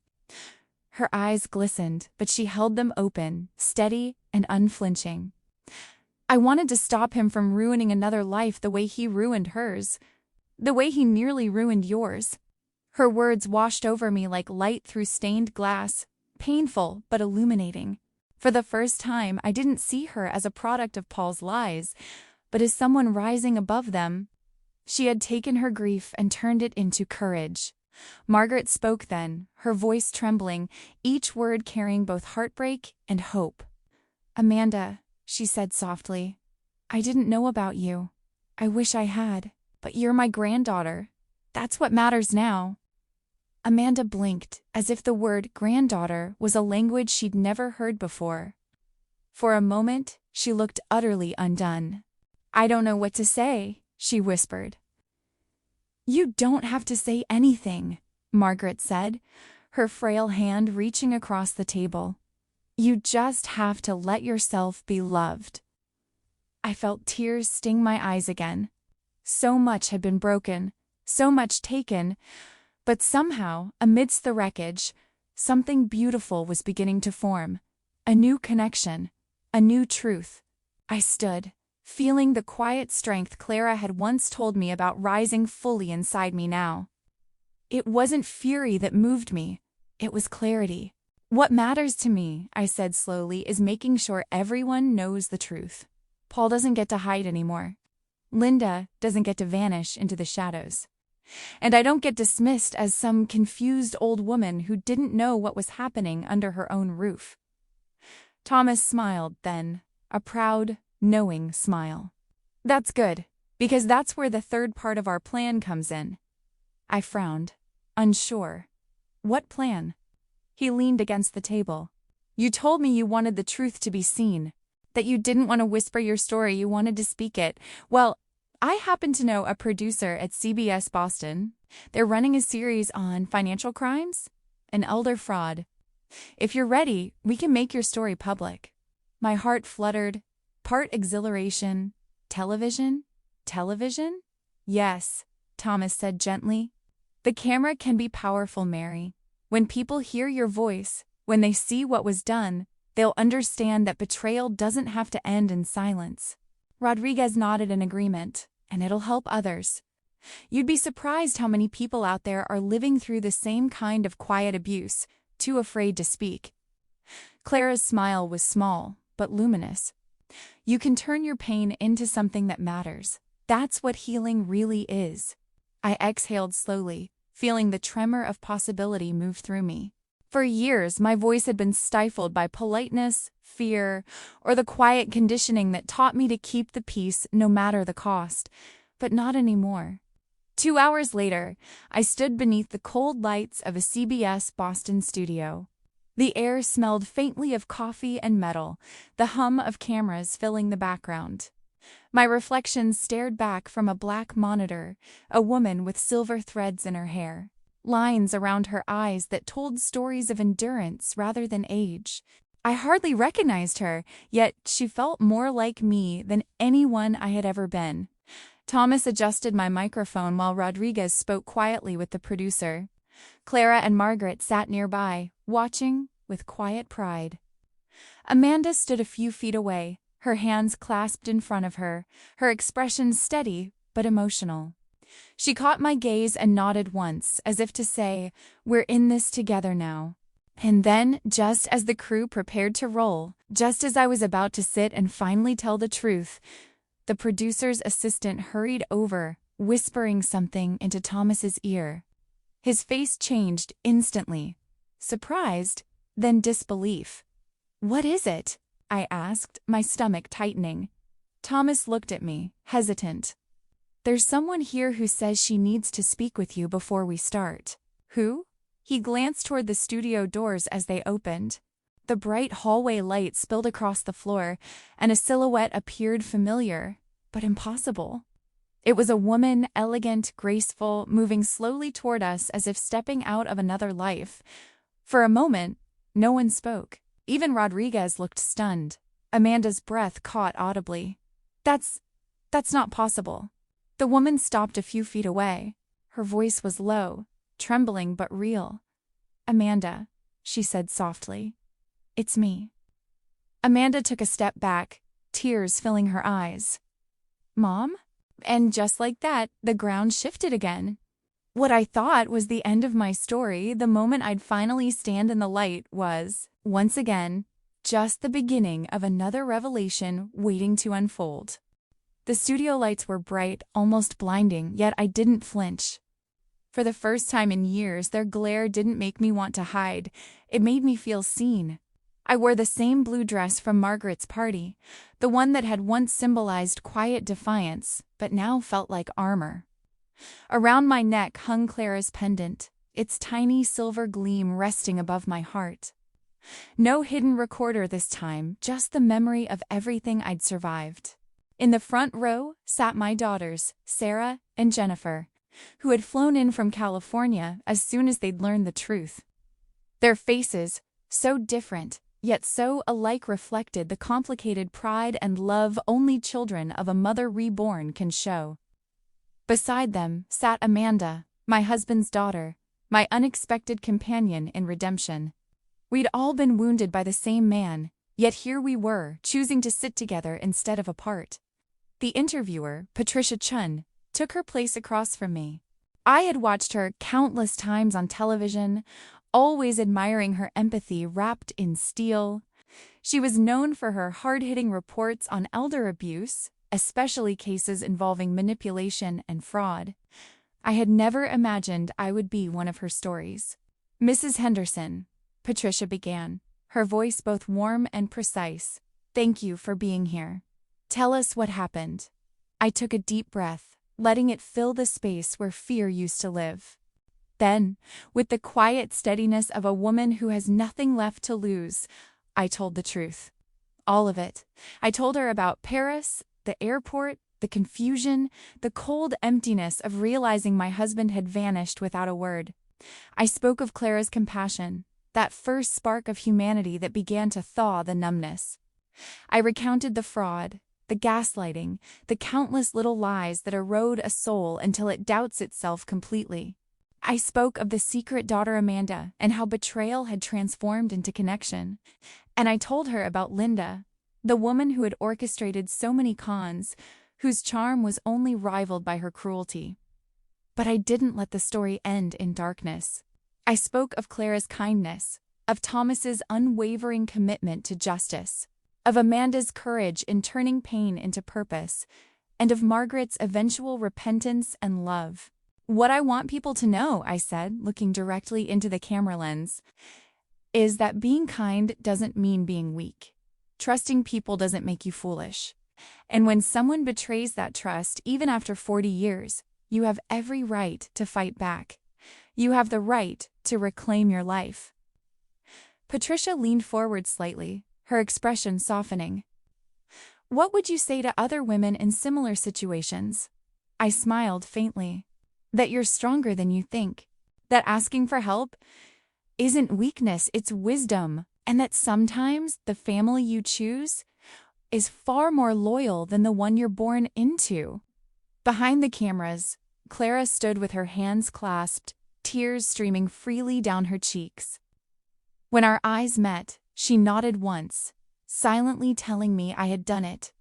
Her eyes glistened, but she held them open, steady and unflinching. I wanted to stop him from ruining another life the way he ruined hers, the way he nearly ruined yours. Her words washed over me like light through stained glass, painful but illuminating. For the first time, I didn't see her as a product of Paul's lies, but as someone rising above them. She had taken her grief and turned it into courage. Margaret spoke then, her voice trembling, each word carrying both heartbreak and hope. Amanda, she said softly, I didn't know about you. I wish I had, but you're my granddaughter. That's what matters now. Amanda blinked, as if the word granddaughter was a language she'd never heard before. For a moment, she looked utterly undone. I don't know what to say, she whispered. You don't have to say anything, Margaret said, her frail hand reaching across the table. You just have to let yourself be loved. I felt tears sting my eyes again. So much had been broken, so much taken, but somehow, amidst the wreckage, something beautiful was beginning to form. A new connection, a new truth. I stood, feeling the quiet strength Clara had once told me about rising fully inside me now. It wasn't fury that moved me, it was clarity. What matters to me, I said slowly, is making sure everyone knows the truth. Paul doesn't get to hide anymore. Linda doesn't get to vanish into the shadows. And I don't get dismissed as some confused old woman who didn't know what was happening under her own roof. Thomas smiled then, a proud, knowing smile. That's good, because that's where the third part of our plan comes in. I frowned, unsure. What plan? He leaned against the table. You told me you wanted the truth to be seen, that you didn't want to whisper your story, you wanted to speak it. Well, I happen to know a producer at CBS Boston. They're running a series on financial crimes and elder fraud. If you're ready, we can make your story public. My heart fluttered, part exhilaration. Television? Television? Yes, Thomas said gently. The camera can be powerful, Mary. When people hear your voice, when they see what was done, they'll understand that betrayal doesn't have to end in silence. Rodriguez nodded in agreement, and it'll help others. You'd be surprised how many people out there are living through the same kind of quiet abuse, too afraid to speak. Clara's smile was small, but luminous. You can turn your pain into something that matters. That's what healing really is. I exhaled slowly, feeling the tremor of possibility move through me. For years, my voice had been stifled by politeness, fear, or the quiet conditioning that taught me to keep the peace no matter the cost. But not anymore. 2 hours later, I stood beneath the cold lights of a CBS Boston studio. The air smelled faintly of coffee and metal, the hum of cameras filling the background. My reflection stared back from a black monitor, a woman with silver threads in her hair, lines around her eyes that told stories of endurance rather than age. I hardly recognized her, yet she felt more like me than anyone I had ever been. Thomas adjusted my microphone while Rodriguez spoke quietly with the producer. Clara and Margaret sat nearby, watching with quiet pride. Amanda stood a few feet away, her hands clasped in front of her, her expression steady but emotional. She caught my gaze and nodded once, as if to say, "We're in this together now." And then, just as the crew prepared to roll, just as I was about to sit and finally tell the truth, the producer's assistant hurried over, whispering something into Thomas's ear. His face changed instantly. Surprised, then disbelief. "What is it?" I asked, my stomach tightening. Thomas looked at me, hesitant. "There's someone here who says she needs to speak with you before we start." "Who?" He glanced toward the studio doors as they opened. The bright hallway light spilled across the floor, and a silhouette appeared familiar, but impossible. It was a woman, elegant, graceful, moving slowly toward us as if stepping out of another life. For a moment, no one spoke. Even Rodriguez looked stunned. Amanda's breath caught audibly. That's not possible." The woman stopped a few feet away. Her voice was low, trembling but real. "Amanda," she said softly. "It's me." Amanda took a step back, tears filling her eyes. "Mom?" And just like that, the ground shifted again. What I thought was the end of my story, the moment I'd finally stand in the light, was, once again, just the beginning of another revelation waiting to unfold. The studio lights were bright, almost blinding, yet I didn't flinch. For the first time in years, their glare didn't make me want to hide. It made me feel seen. I wore the same blue dress from Margaret's party, the one that had once symbolized quiet defiance, but now felt like armor. Around my neck hung Clara's pendant, its tiny silver gleam resting above my heart. No hidden recorder this time, just the memory of everything I'd survived. In the front row sat my daughters, Sarah and Jennifer, who had flown in from California as soon as they'd learned the truth. Their faces, so different, yet so alike reflected the complicated pride and love only children of a mother reborn can show. Beside them sat Amanda, my husband's daughter, my unexpected companion in redemption. We'd all been wounded by the same man, yet here we were, choosing to sit together instead of apart. The interviewer, Patricia Chun, took her place across from me. I had watched her countless times on television, always admiring her empathy wrapped in steel. She was known for her hard-hitting reports on elder abuse, especially cases involving manipulation and fraud. I had never imagined I would be one of her stories. "Mrs. Henderson," Patricia began, her voice both warm and precise, "thank you for being here. Tell us what happened." I took a deep breath, letting it fill the space where fear used to live. Then, with the quiet steadiness of a woman who has nothing left to lose, I told the truth. All of it. I told her about Paris, the airport, the confusion, the cold emptiness of realizing my husband had vanished without a word. I spoke of Clara's compassion, that first spark of humanity that began to thaw the numbness. I recounted the fraud, the gaslighting, the countless little lies that erode a soul until it doubts itself completely. I spoke of the secret daughter Amanda and how betrayal had transformed into connection. And I told her about Linda, the woman who had orchestrated so many cons, whose charm was only rivaled by her cruelty. But I didn't let the story end in darkness. I spoke of Clara's kindness, of Thomas's unwavering commitment to justice, of Amanda's courage in turning pain into purpose, and of Margaret's eventual repentance and love. "What I want people to know," I said, looking directly into the camera lens, "is that being kind doesn't mean being weak. Trusting people doesn't make you foolish. And when someone betrays that trust, even after 40 years, you have every right to fight back. You have the right to reclaim your life." Patricia leaned forward slightly, her expression softening. "What would you say to other women in similar situations?" I smiled faintly. "That you're stronger than you think. That asking for help isn't weakness, it's wisdom. And that sometimes the family you choose is far more loyal than the one you're born into." Behind the cameras, Clara stood with her hands clasped, tears streaming freely down her cheeks. When our eyes met, she nodded once, silently telling me I had done it.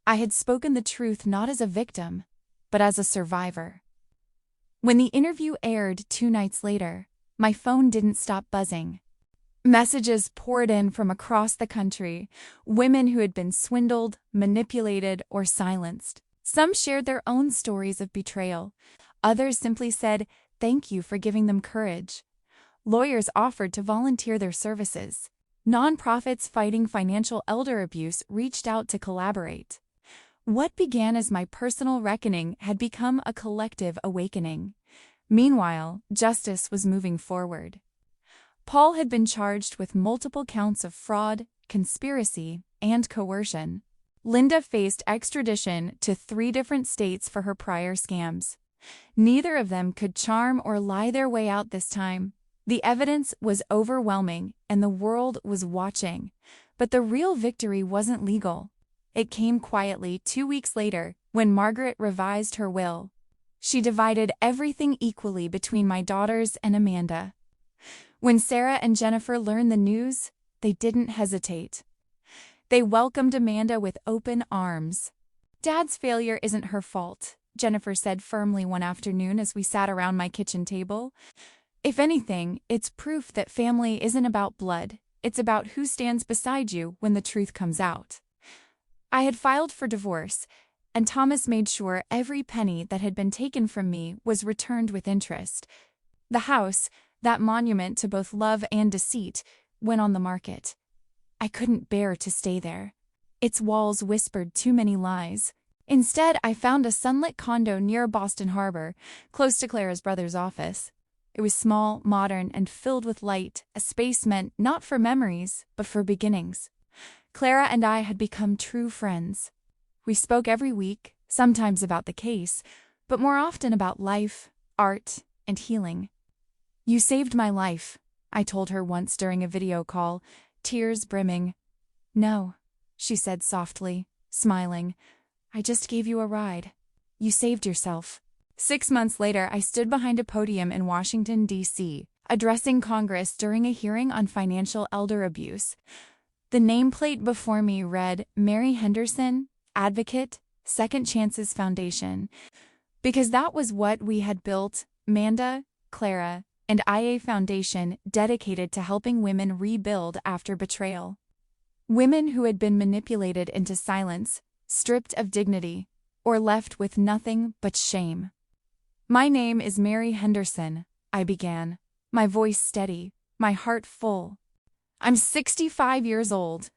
I had spoken the truth not as a victim, but as a survivor. When the interview aired 2 nights later, my phone didn't stop buzzing. Messages poured in from across the country, women who had been swindled, manipulated, or silenced. Some shared their own stories of betrayal. Others simply said, "Thank you for giving them courage." Lawyers offered to volunteer their services. Nonprofits fighting financial elder abuse reached out to collaborate. What began as my personal reckoning had become a collective awakening. Meanwhile, justice was moving forward. Paul had been charged with multiple counts of fraud, conspiracy, and coercion. Linda faced extradition to 3 different states for her prior scams. Neither of them could charm or lie their way out this time. The evidence was overwhelming, and the world was watching. But the real victory wasn't legal. It came quietly 2 weeks later, when Margaret revised her will. She divided everything equally between my daughters and Amanda. When Sarah and Jennifer learned the news, they didn't hesitate. They welcomed Amanda with open arms. "Dad's failure isn't her fault," Jennifer said firmly one afternoon as we sat around my kitchen table. "If anything, it's proof that family isn't about blood. It's about who stands beside you when the truth comes out." I had filed for divorce, and Thomas made sure every penny that had been taken from me was returned with interest. The house, that monument to both love and deceit, went on the market. I couldn't bear to stay there. Its walls whispered too many lies. Instead, I found a sunlit condo near Boston Harbor, close to Clara's brother's office. It was small, modern, and filled with light, a space meant not for memories, but for beginnings. Clara and I had become true friends. We spoke every week, sometimes about the case, but more often about life, art, and healing. "You saved my life," I told her once during a video call. tears brimming. "No," she said softly, smiling. "I just gave you a ride. You saved yourself." 6 months later, I stood behind a podium in Washington, D.C., addressing Congress during a hearing on financial elder abuse. The nameplate before me read, "Mary Henderson, Advocate, Second Chances Foundation," because that was what we had built, Manda, Clara, and IA Foundation, dedicated to helping women rebuild after betrayal. Women who had been manipulated into silence, stripped of dignity, or left with nothing but shame. "My name is Mary Henderson," I began, my voice steady, my heart full. "I'm 65 years old,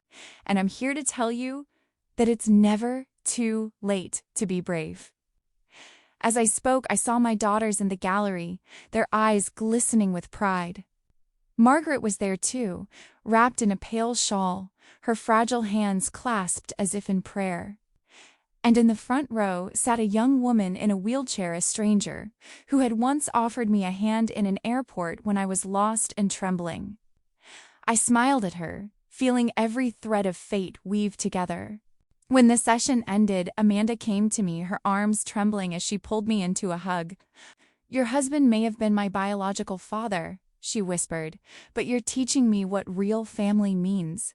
and I'm here to tell you that it's never too late to be brave." As I spoke, I saw my daughters in the gallery, their eyes glistening with pride. Margaret was there too, wrapped in a pale shawl, her fragile hands clasped as if in prayer. And in the front row sat a young woman in a wheelchair, a stranger, who had once offered me a hand in an airport when I was lost and trembling. I smiled at her, feeling every thread of fate weave together. When the session ended, Amanda came to me, her arms trembling as she pulled me into a hug. "Your husband may have been my biological father," she whispered, "but you're teaching me what real family means."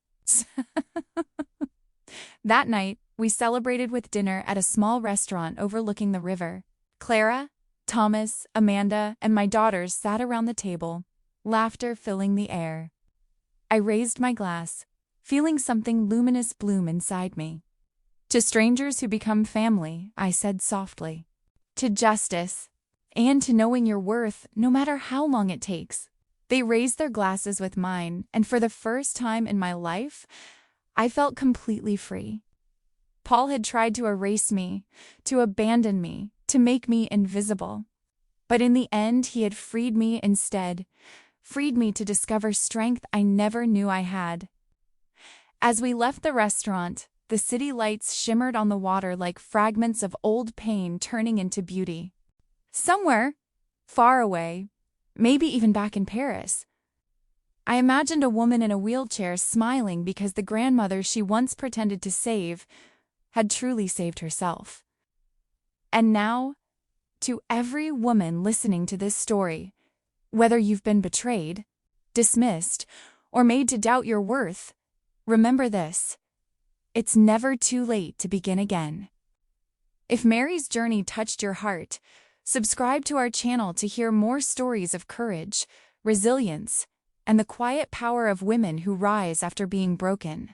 That night, we celebrated with dinner at a small restaurant overlooking the river. Clara, Thomas, Amanda, and my daughters sat around the table, laughter filling the air. I raised my glass, feeling something luminous bloom inside me. "To strangers who become family," I said softly. "To justice, and to knowing your worth, no matter how long it takes." They raised their glasses with mine, and for the first time in my life, I felt completely free. Paul had tried to erase me, to abandon me, to make me invisible. But in the end, he had freed me instead, freed me to discover strength I never knew I had. As we left the restaurant, the city lights shimmered on the water like fragments of old pain turning into beauty. Somewhere, far away, maybe even back in Paris, I imagined a woman in a wheelchair smiling because the grandmother she once pretended to save had truly saved herself. And now, to every woman listening to this story, whether you've been betrayed, dismissed, or made to doubt your worth, remember this: it's never too late to begin again. If Mary's journey touched your heart, subscribe to our channel to hear more stories of courage, resilience, and the quiet power of women who rise after being broken.